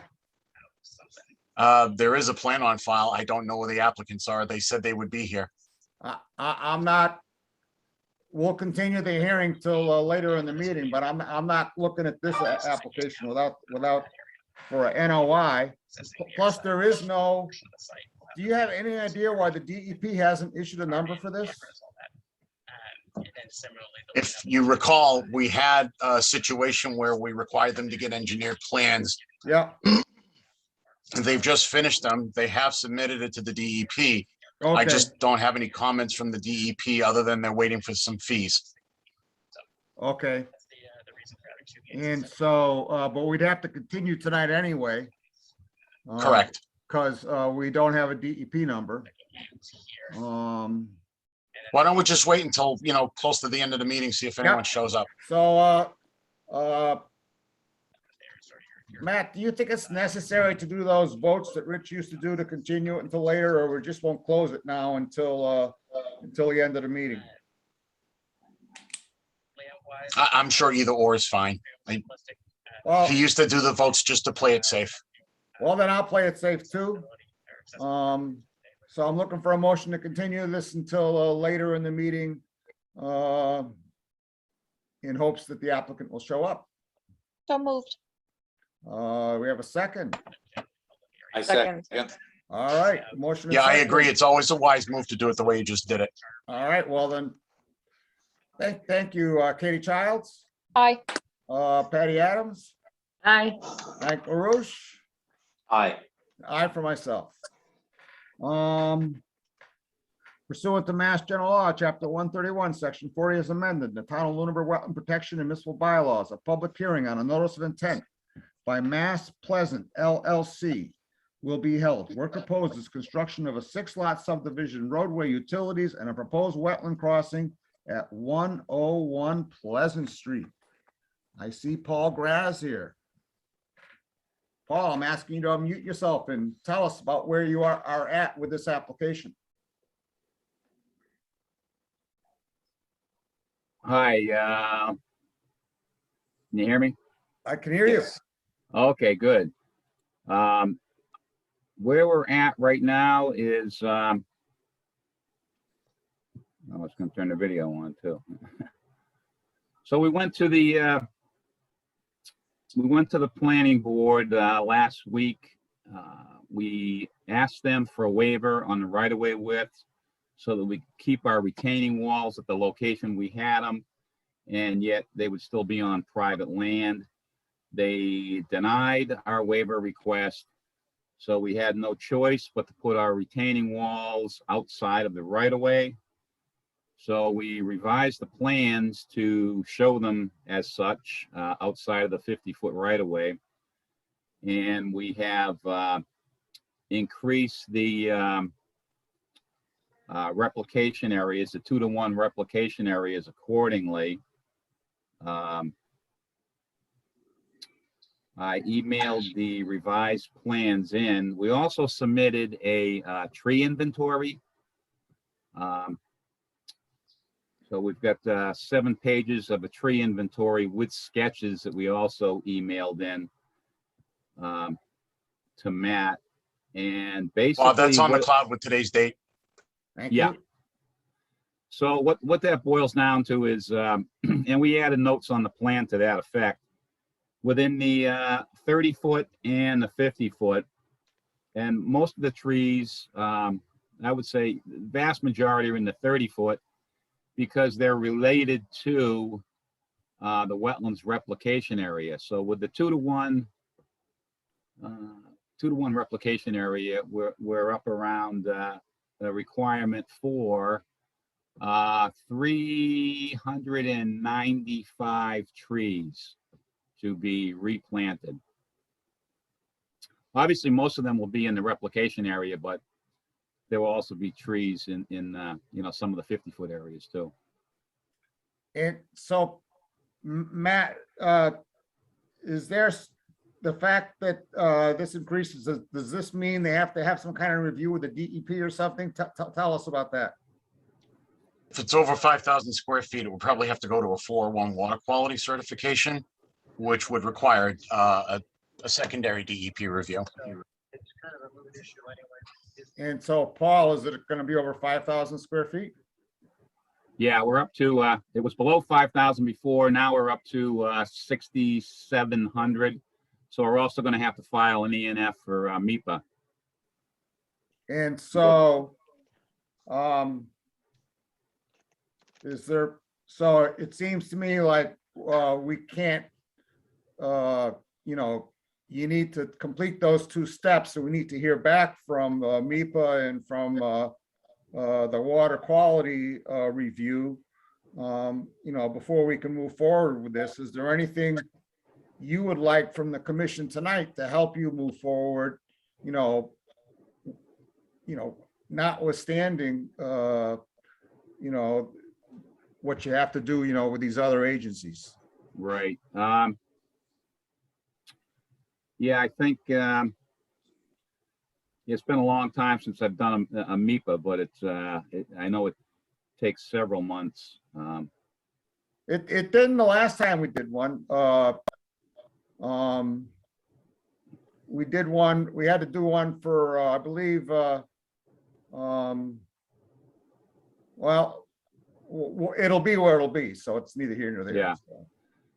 There is a plan on file. I don't know where the applicants are. They said they would be here. I'm not, we'll continue the hearing till later in the meeting, but I'm not looking at this application without for a NOI. Plus, there is no do you have any idea why the DEP hasn't issued a number for this? If you recall, we had a situation where we required them to get engineered plans. Yeah, They've just finished them. They have submitted it to the DEP. I okay, just don't have any comments from the DEP other than they're waiting for some fees. okay. And so, but we'd have to continue tonight anyway. Correct. Because we don't have a DEP number. Why don't we just wait until, close to the end of the meeting, see if anyone shows up? So, Matt, do you think it's necessary to do those votes that Rich used to do to continue it until later, or we just won't close it now until the end of the meeting? I'm sure either or is fine. Well, He used to do the votes just to play it safe. well, then I'll play it safe too. So I'm looking for a motion to continue this until later in the meeting, in hopes that the applicant will show up. So moved. We have a second. I Second. second. All right, motion. is Yeah, I second. agree. It's always a wise move to do it the way you just did it. All right, well then, thank you, Katie Childs, Aye. Patty Adams, Aye. Mike LaRoche, Aye. aye for myself. Pursuant to Mass General Law, Chapter 131, Section 40 is amended, the Town of Lunenburg Wetland Protection and Municipal Bylaws, a public hearing on a notice of intent by Mass Pleasant LLC will be held. Work proposes construction of a 6-lot subdivision, roadway, utilities, and a proposed wetland crossing at 101 Pleasant Street. I see Paul Graz here. Paul, I'm asking you to unmute yourself and tell us about where you are at with this application. Hi, can you hear me? I can hear you. Yes. Okay, good. Where we're at right now is, I was gonna turn the video on too. So we went to the planning board last week. We asked them for a waiver on the right-of-way width so that we could keep our retaining walls at the location we had them, and yet they would still be on private land. They denied our waiver request, so we had no choice but to put our retaining walls outside of the right-of-way. So we revised the plans to show them as such, outside of the 50-foot right-of-way. And we have increased the replication areas, the 2-to-1 replication areas accordingly. I emailed the revised plans in. We also submitted a tree inventory. So we've got 7 pages of a tree inventory with sketches that we also emailed in to Matt. And basically, Well, that's on the cloud with today's date. Thank yeah. you. So what that boils down to is, and we added notes on the plan to that effect, within the 30-foot and the 50-foot, and most of the trees, I would say vast majority are in the 30-foot because they're related to the wetlands replication area. So with the 2-to-1 replication area, we're up around the requirement for 395 trees to be replanted. Obviously, most of them will be in the replication area, but there will also be trees in some of the 50-foot areas too. And so, Matt, is there the fact that this increases, does this mean they have to have some kind of review with the DEP or something? Tell us about that. If it's over 5,000 square feet, it would probably have to go to a 401 water quality certification, which would require a secondary DEP review. And so, Paul, is it going to be over 5,000 square feet? Yeah, we're up to, it was below 5,000 before, now we're up to 6,700. So we're also going to have to file an ENF for MIPA. And so, so it seems to me like, we can't, you need to complete those 2 steps. So we need to hear back from MIPA and from the water quality review, before we can move forward with this. Is there anything you would like from the commission tonight to help you move forward? Notwithstanding, what you have to do, with these other agencies. Right. Yeah, I think it's been a long time since I've done a MIPA, but I know it takes several months. It didn't the last time we did one. We did one, we had to do one for, I believe, well, it'll be where it'll be, so it's neither here nor there. Yeah. So.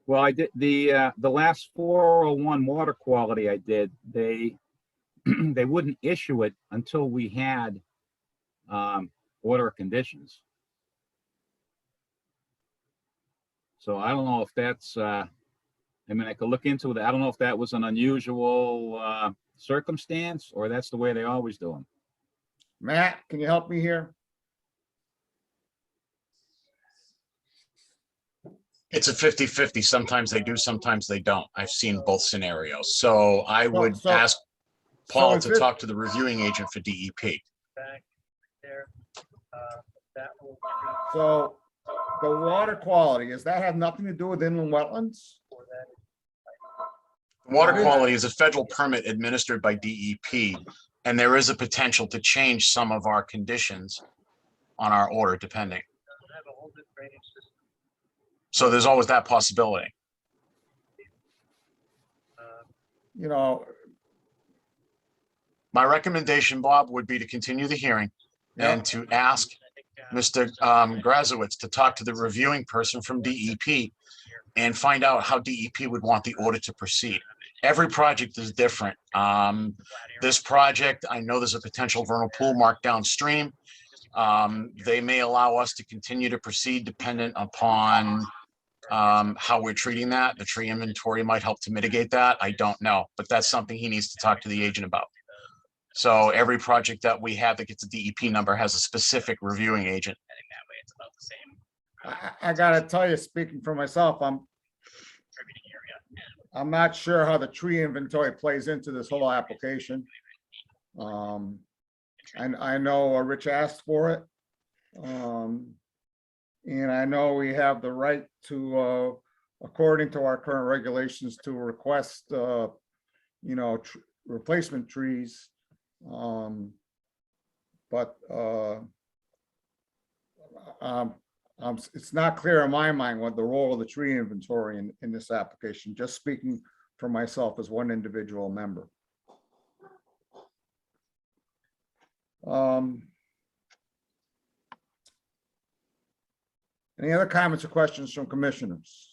Well, I did the last 401 water quality I did, they wouldn't issue it until we had order of conditions. So I don't know if that's, I could look into it. I don't know if that was an unusual circumstance or that's the way they always do them. Matt, can you help me here? It's a 50-50. Sometimes they do, sometimes they don't. I've seen both scenarios. So I would ask Paul is to this- talk to the reviewing agent for DEP. So the water quality, does that have nothing to do with inland wetlands? Water quality is a federal permit administered by DEP, and there is a potential to change some of our conditions on our order depending. So there's always that possibility. My recommendation, Bob, would be to continue the hearing and to ask Mr. Grazowitz to talk to the reviewing person from DEP and find out how DEP would want the order to proceed. Every project is different. This project, I know there's a potential vernal pool mark downstream. They may allow us to continue to proceed dependent upon how we're treating that. The tree inventory might help to mitigate that. I don't know, but that's something he needs to talk to the agent about. So every project that we have that gets a DEP number has a specific reviewing agent. I gotta tell you, speaking for myself, I'm not sure how the tree inventory plays into this whole application. And I know Rich asked for it. And I know we have the right to, according to our current regulations, to request, replacement trees. But it's not clear in my mind what the role of the tree inventory in this application, just speaking for myself as one individual member. Any other comments or questions from commissioners?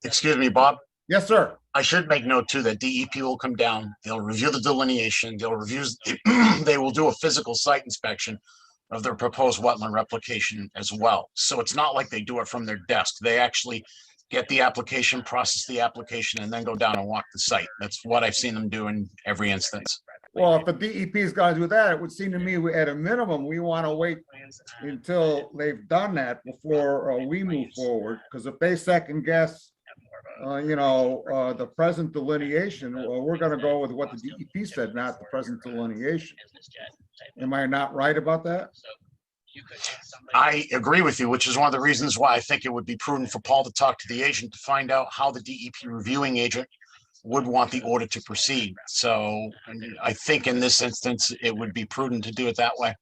Excuse me, Bob. Yes, sir. I should make note too that DEP will come down, they'll review the delineation, they will do a physical site inspection of their proposed wetland replication as well. So it's not like they do it from their desk. They actually get the application, process the application, and then go down and walk the site. That's what I've seen them do in every instance. Well, if the DEP is going to do that, it would seem to me at a minimum, we want to wait until they've done that before we move forward. Because if they second guess, the present delineation, we're going to go with what the DEP said, not the present delineation. Am I not right about that? I agree with you, which is one of the reasons why I think it would be prudent for Paul to talk to the agent to find out how the DEP reviewing agent would want the order to proceed. So I think in this instance, it would be prudent to do it that way.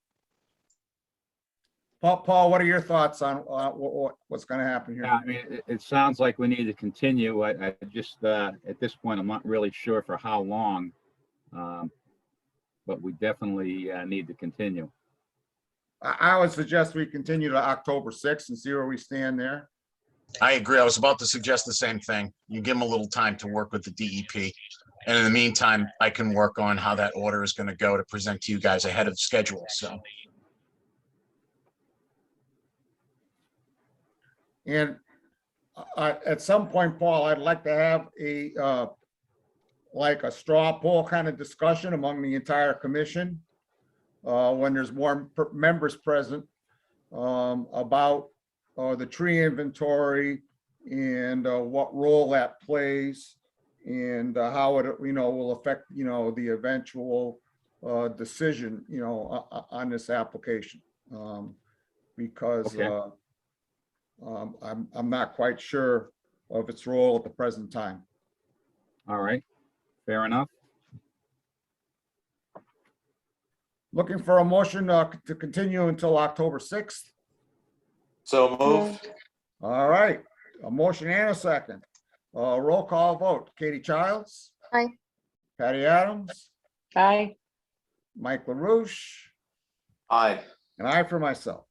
Paul, what are your thoughts on what's going to happen here? Yeah, it sounds like we need to continue. I just, at this point, I'm not really sure for how long. But we definitely need to continue. I would suggest we continue to October 6th and see where we stand there. I agree. I was about to suggest the same thing. You give them a little time to work with the DEP And in the meantime, I can work on how that order is going to go to present to you guys ahead of schedule. So, And at some point, Paul, I'd like to have like a straw poll kind of discussion among the entire commission when there's more members present about the tree inventory and what role that plays and how it, will affect, the eventual decision, on this application. Because Okay. I'm not quite sure of its role at the present time. All right, fair enough. Looking for a motion to continue until October 6th. So moved. All right, a motion and a second. Roll call vote. Katie Childs. Aye. Patty Adams, Aye. Mike LaRouche, Aye. and I for myself.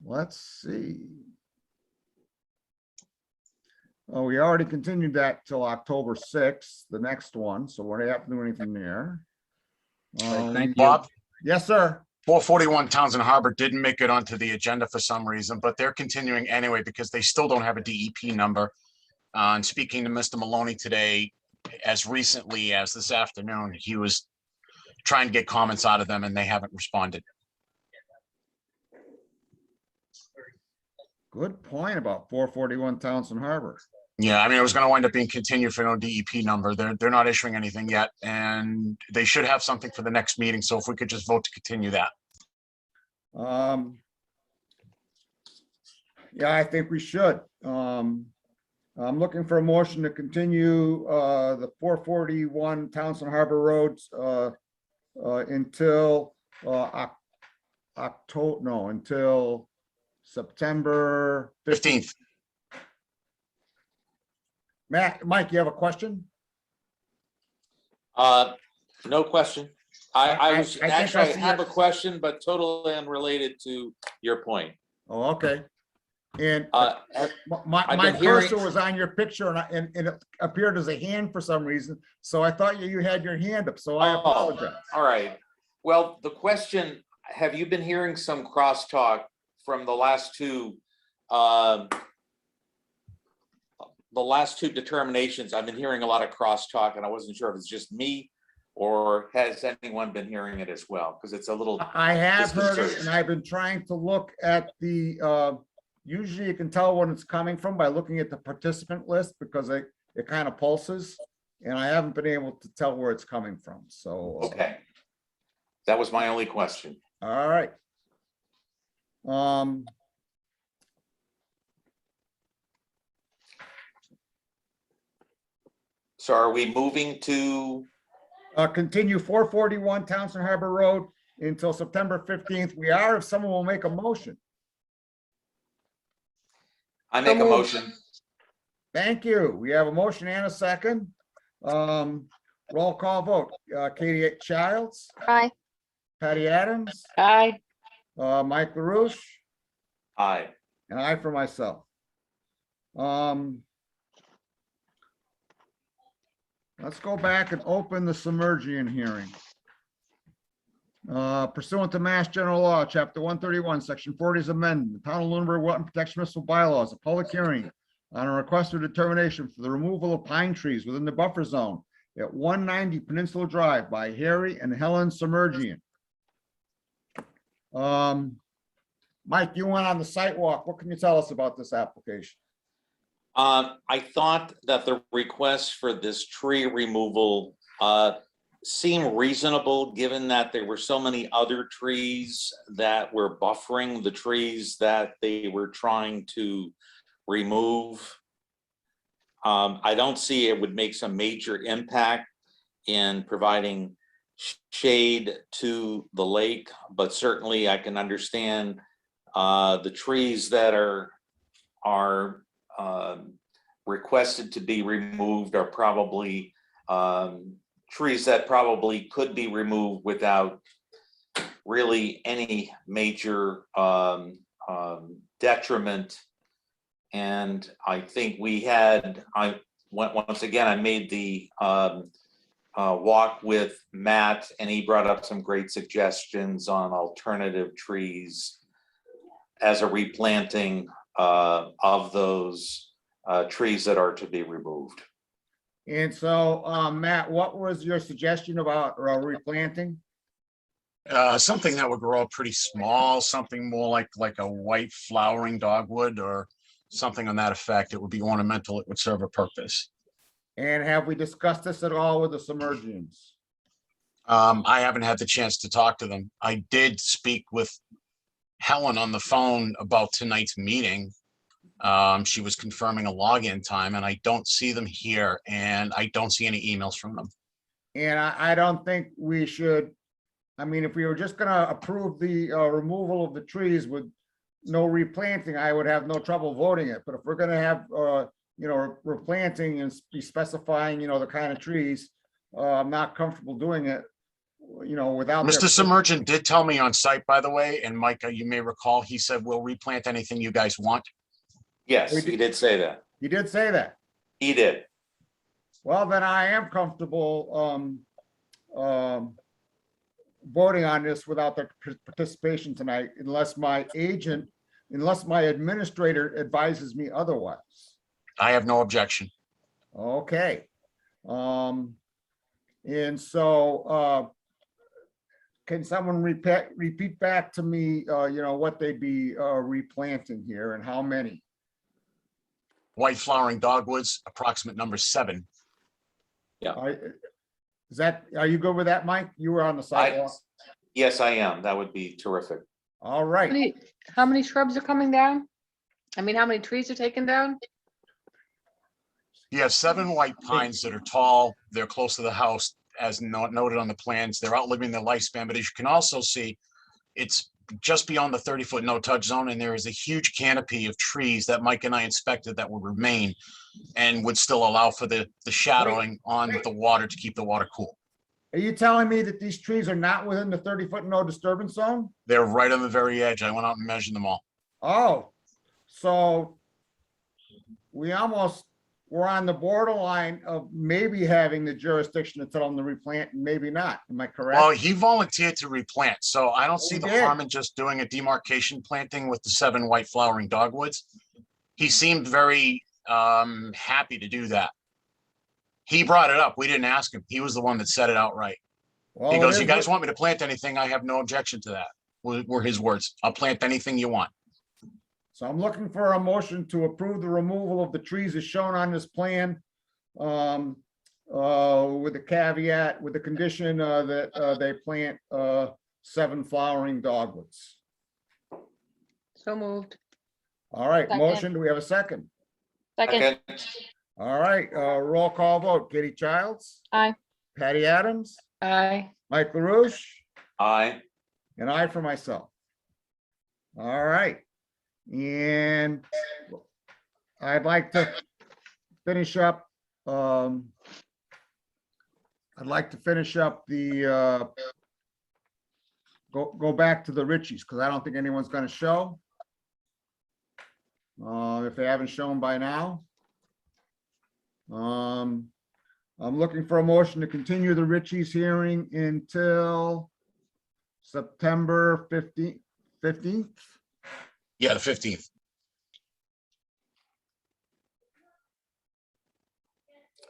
Let's see. Oh, we already continued that till October 6th, the next one, so we're not have to do anything there. Thank you. Bob, Yes, sir. 441 Townsend Harbor didn't make it onto the agenda for some reason, but they're continuing anyway because they still don't have a DEP number. And speaking to Mr. Maloney today, as recently as this afternoon, he was trying to get comments out of them and they haven't responded. Good point about 441 Townsend Harbor. Yeah, I mean, it was going to wind up being continued for no DEP number. They're not issuing anything yet, and they should have something for the next meeting. So if we could just vote to continue that. Yeah, I think we should. I'm looking for a motion to continue the 441 Townsend Harbor Roads until until September 15th. Mike, you have a question? No question. I was I think actually, I see have a it. question, but totally unrelated to your point. Oh, okay. And I've my been hearing- cursor was on your picture and it appeared as a hand for some reason. So I thought you had your hand up, so I Oh, apologize. all right. Well, the question, have you been hearing some crosstalk from the last two determinations? I've been hearing a lot of crosstalk and I wasn't sure if it's just me or has anyone been hearing it as well? Because it's a little. I have heard it disconcerting. and I've been trying to look at the, usually you can tell when it's coming from by looking at the participant list because it kind of pulses. And I haven't been able to tell where it's coming from, so. Okay. That was my only question. All right. So are we moving to, Continue 441 Townsend Harbor Road until September 15th. We are, if someone will make a motion. I make a motion. Thank you. We have a motion and a second. Roll call vote. Katie Childs, Aye. Patty Adams, Aye. Mike LaRouche, Aye. and I for myself. Let's go back and open the Submergian hearing. Pursuant to Mass General Law, Chapter 131, Section 40 is amended. The Town of Lunenburg Wetland Protection Municipal Bylaws, a public hearing on a request for determination for the removal of pine trees within the buffer zone at 190 Peninsula Drive by Harry and Helen Submergian. Mike, you went on the site walk. What can you tell us about this application? I thought that the request for this tree removal seemed reasonable, given that there were so many other trees that were buffering the trees that they were trying to remove. I don't see it would make some major impact in providing shade to the lake, but certainly I can understand the trees that are requested to be removed are probably trees that probably could be removed without really any major detriment And I think once again, I made the walk with Matt, and he brought up some great suggestions on alternative trees as a replanting of those trees that are to be removed. And so, Matt, what was your suggestion about replanting? Something that would grow up pretty small, something more like a white flowering dogwood or something on that effect. It would be ornamental. It would serve a purpose. And have we discussed this at all with the Submergians? I haven't had the chance to talk to them. I did speak with Helen on the phone about tonight's meeting. She was confirming a login time, and I don't see them here, and I don't see any emails from them. And I don't think we should, I mean, if we were just gonna approve the removal of the trees with no replanting, I would have no trouble voting it. But if we're gonna have, replanting and be specifying, the kind of trees, I'm not comfortable doing it, without. Mr. Submergent did tell me on site, by the way, and Mike, you may recall, he said, we'll replant anything you guys want. Yes, he did say that. He did say that. He did. Well, then I am comfortable voting on this without their participation tonight, unless my administrator advises me otherwise. I have no objection. Okay. And so, can someone repeat back to me, what they'd be replanting here and how many? White flowering dogwoods, approximate number 7. Are you good with that, Mike? You were on the sidewalk. Yes, I am. That would be terrific. All right. How many shrubs are coming down? I mean, how many trees are taken down? You have 7 white pines that are tall. They're close to the house, as noted on the plans. They're outliving their lifespan, but as you can also see, it's just beyond the 30-foot no-touch zone, and there is a huge canopy of trees that Mike and I inspected that would remain and would still allow for the shadowing on the water to keep the water cool. Are you telling me that these trees are not within the 30-foot no disturbance zone? They're right on the very edge. I went out and measured them all. Oh, so we almost were on the borderline of maybe having the jurisdiction to tell them to replant and maybe not. Am I correct? Well, he volunteered to replant, so I don't see He the did. harm in just doing a demarcation planting with the 7 white flowering dogwoods. He seemed very happy to do that. He brought it up. We didn't ask him. He was the one that said it outright. Well, He it goes, is "You guys what- want me to plant anything? I have no objection to that." Were his words. "I'll plant anything you want." So I'm looking for a motion to approve the removal of the trees as shown on this plan. With the caveat, with the condition that they plant 7 flowering dogwoods. So moved. All right, Second. motion. Do we have a second? Second, All right, roll call vote. Katie Childs, aye. Patty Adams, Aye. Mike LaRouche, Aye. and I for myself. All right. And I'd like to finish up, the, go back to the Richies, because I don't think anyone's gonna show. If they haven't shown by now. I'm looking for a motion to continue the Richies hearing until September 15th. Yeah, the 15th.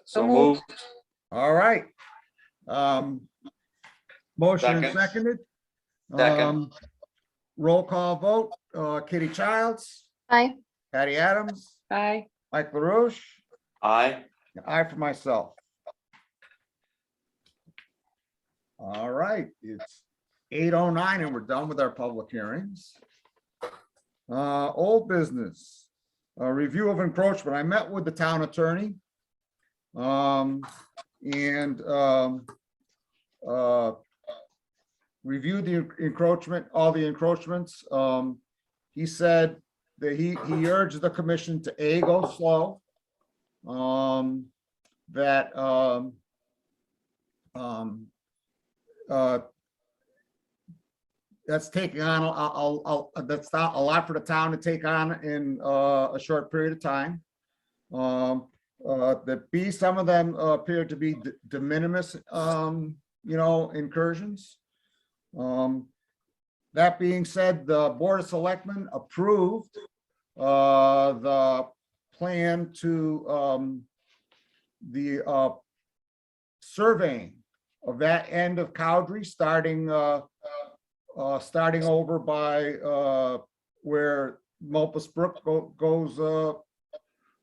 So moved. moved. All right. Motion and Second. seconded. Second. Roll call vote, Kitty Childs, Aye. Patty Adams, Aye. Mike LaRouche, Aye. and I for myself. All right, it's 8:09 and we're done with our public hearings. Old business, review of encroachment. I met with the town attorney. Reviewed the encroachment, all the encroachments. He said that he urged the commission to go slow. That that's taking on, that's not a lot for the town to take on in a short period of time. The B, some of them appear to be de minimis, incursions. That being said, the Board of Selectmen approved the plan to the surveying of that end of Cowdrey, starting over by where Mulpus Brook goes,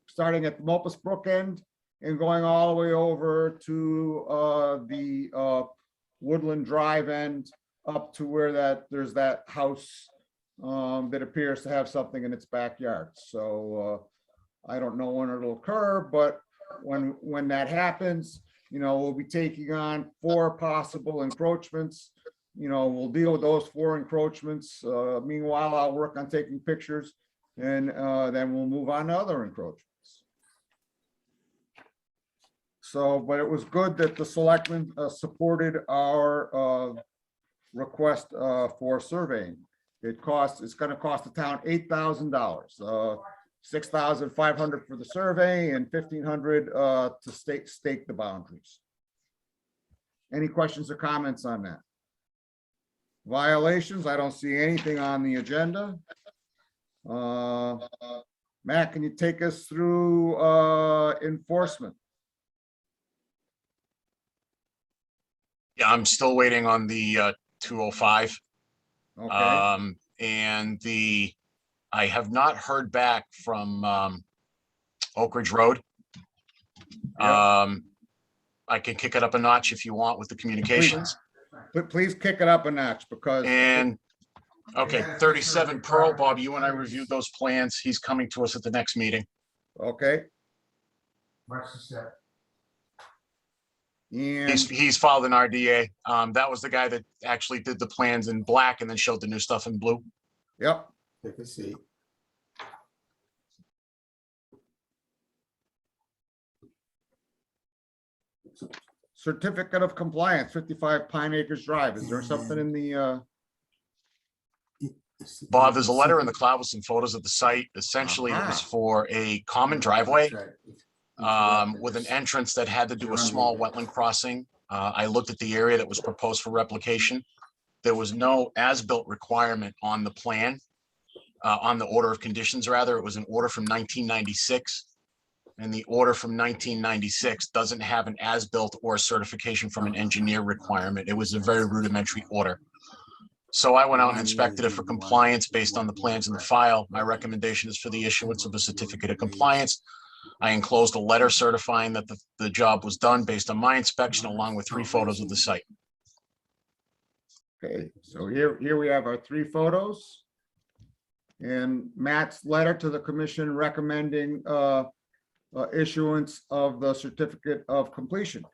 starting at the Mulpus Brook end and going all the way over to the Woodland Drive end, up to where there's that house that appears to have something in its backyard. So I don't know when it'll occur, but when that happens, we'll be taking on 4 possible encroachments. We'll deal with those 4 encroachments. Meanwhile, I'll work on taking pictures, and then we'll move on to other encroachments. So, but it was good that the selectmen supported our request for surveying. It's going to cost the town $8,000, $6,500 for the survey and $1,500 to stake the boundaries. Any questions or comments on that? Violations, I don't see anything on the agenda. Matt, can you take us through enforcement? Yeah, I'm still waiting on the 205. Okay, And I have not heard back from Oak Ridge Road. Yep. I can kick it up a notch if you want with the communications. but please kick it up a notch because. And, okay, 37 Pearl, Bob, you and I reviewed those plans. He's coming to us at the next meeting. Okay. And He's filed an RDA. That was the guy that actually did the plans in black and then showed the new stuff in blue. yep, Take a seat. certificate of compliance, 55 Pine Acres Drive. Is there something in the, Bob, there's a letter in the cloud with some photos of the site. Essentially, it was for a common driveway with an entrance that had to do a small wetland crossing. I looked at the area that was proposed for replication. There was no as-built requirement on the plan, on the order of conditions, rather. It was an order from 1996. And the order from 1996 doesn't have an as-built or a certification from an engineer requirement. It was a very rudimentary order. So I went out and inspected it for compliance based on the plans in the file. My recommendation is for the issuance of a certificate of compliance. I enclosed a letter certifying that the job was done based on my inspection, along with 3 photos of the site. okay, so here we have our 3 photos. And Matt's letter to the commission recommending issuance of the certificate of completion.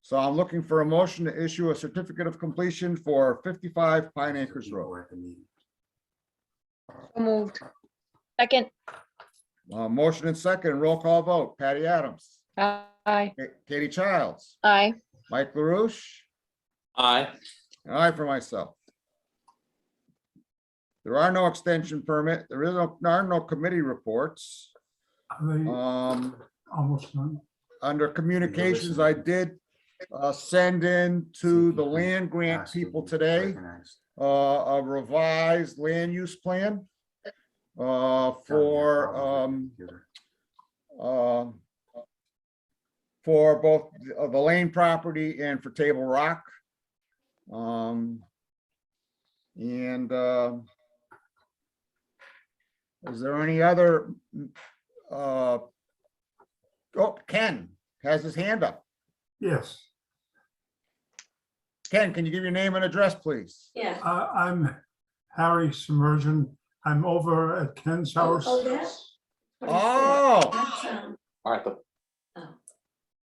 So I'm looking for a motion to issue a certificate of completion for 55 Pine Acres Road. So moved. Second, Motion and second, roll call vote. Patty Adams, Aye. Katie Childs, aye. Mike LaRouche, Aye. and I for myself. There are no extension permit. There are no committee reports. Almost done. Under communications, I did send in to the land grant people today a revised land use plan for both the Lane property and for Table Rock. Is there any other? Oh, Ken has his hand up. Yes, Ken, can you give your name and address, please? Yeah. I'm Harry Submersion. I'm over at Ken's house Oh, Martha.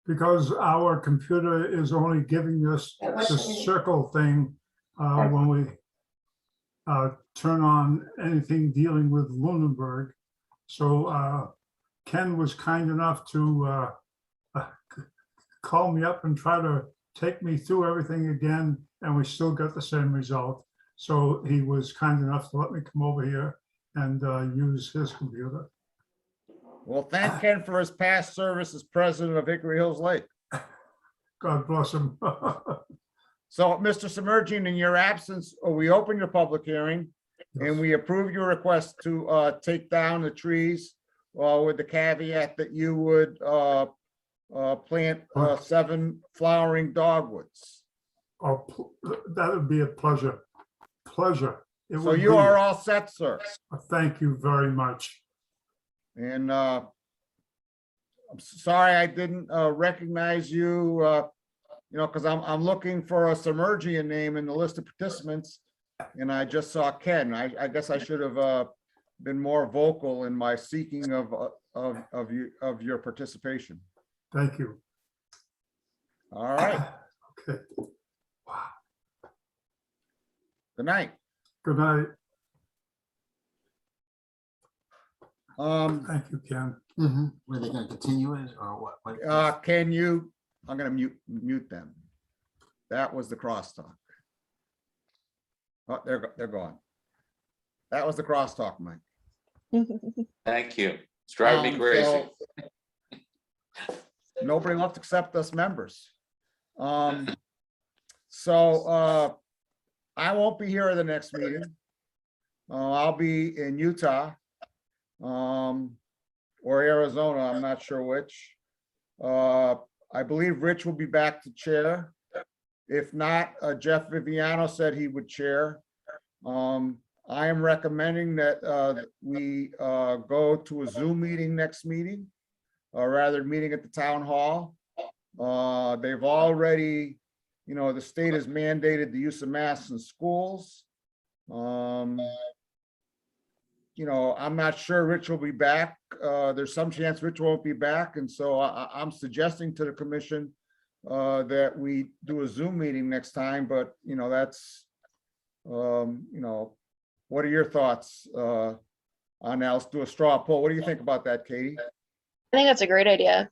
because our computer is only giving us the circle thing when we turn on anything dealing with Lunenburg. So Ken was kind enough to call me up and try to take me through everything again, and we still got the same result. So he was kind enough to let me come over here and use his computer. Well, thank Ken for his past service as president of Hickory Hills Lake. God bless him. So, Mr. Submerging, in your absence, we open your public hearing and we approve your request to take down the trees with the caveat that you would plant 7 flowering dogwoods. Oh, that would be a pleasure. Pleasure. It So would you be. are all set, sir. Thank you very much. And I'm sorry I didn't recognize you, because I'm looking for a Submergian name in the list of participants, and I just saw Ken. I guess I should have been more vocal in my seeking of your participation. Thank you. All right. Okay. Good night. Good night. Um, Thank you, Ken. Were they gonna continue it or what? can you? I'm gonna mute them. That was the crosstalk. Oh, they're gone. That was the crosstalk, Mike. Thank you. It's driving me crazy. So nobody left except us members. So I won't be here at the next meeting. I'll be in Utah or Arizona. I'm not sure which. I believe Rich will be back to chair. If not, Jeff Viviano said he would chair. I am recommending that we go to a Zoom meeting next meeting, or rather meeting at the town hall. They've already, the state has mandated the use of masks in schools. I'm not sure Rich will be back. There's some chance Rich won't be back. And so I'm suggesting to the commission that we do a Zoom meeting next time, but that's, what are your thoughts on that? Let's do a straw poll. What do you think about that, Katie? I think that's a great idea.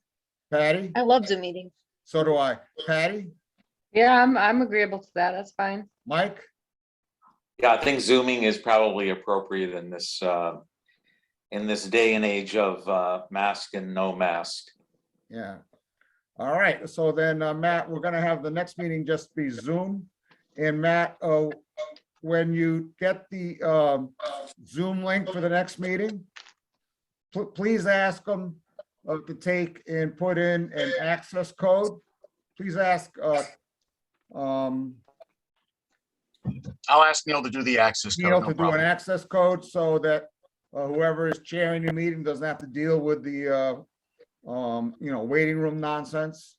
Patty? I love Zoom meetings. So do I. Patty? Yeah, I'm agreeable to that. That's fine. Mike? Yeah, I think Zooming is probably appropriate in this day and age of mask and no mask. Yeah. All right. So then, Matt, we're going to have the next meeting just be Zoom. And Matt, when you get the Zoom link for the next meeting, please ask them to take and put in an access code. Please ask. I'll ask Neil to do the access code. Neil No to do problem. an access code so that whoever is chairing the meeting doesn't have to deal with the waiting room nonsense.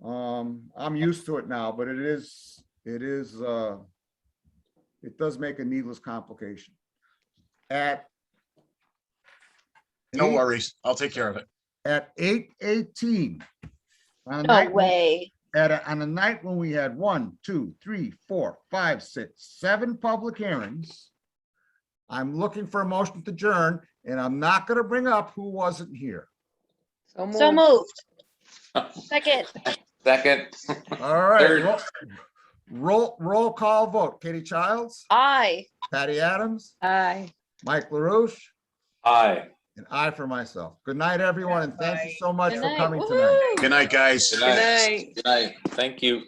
I'm used to it now, but it does make a needless complication. No worries. I'll take care of it. At 8:18. No way. On a night when we had 1, 2, 3, 4, 5, 6, 7 public hearings, I'm looking for a motion to adjourn, and I'm not going to bring up who wasn't here. So moved. Second. Second. All right. Third. Roll call vote. Katie Childs, Aye. Patty Adams, Aye. Mike LaRouche, Aye. and I for myself. Good night, everyone, and thank you so much Good for night. coming Woohoo. tonight. Good night, guys. Good night. Good night. Thank you.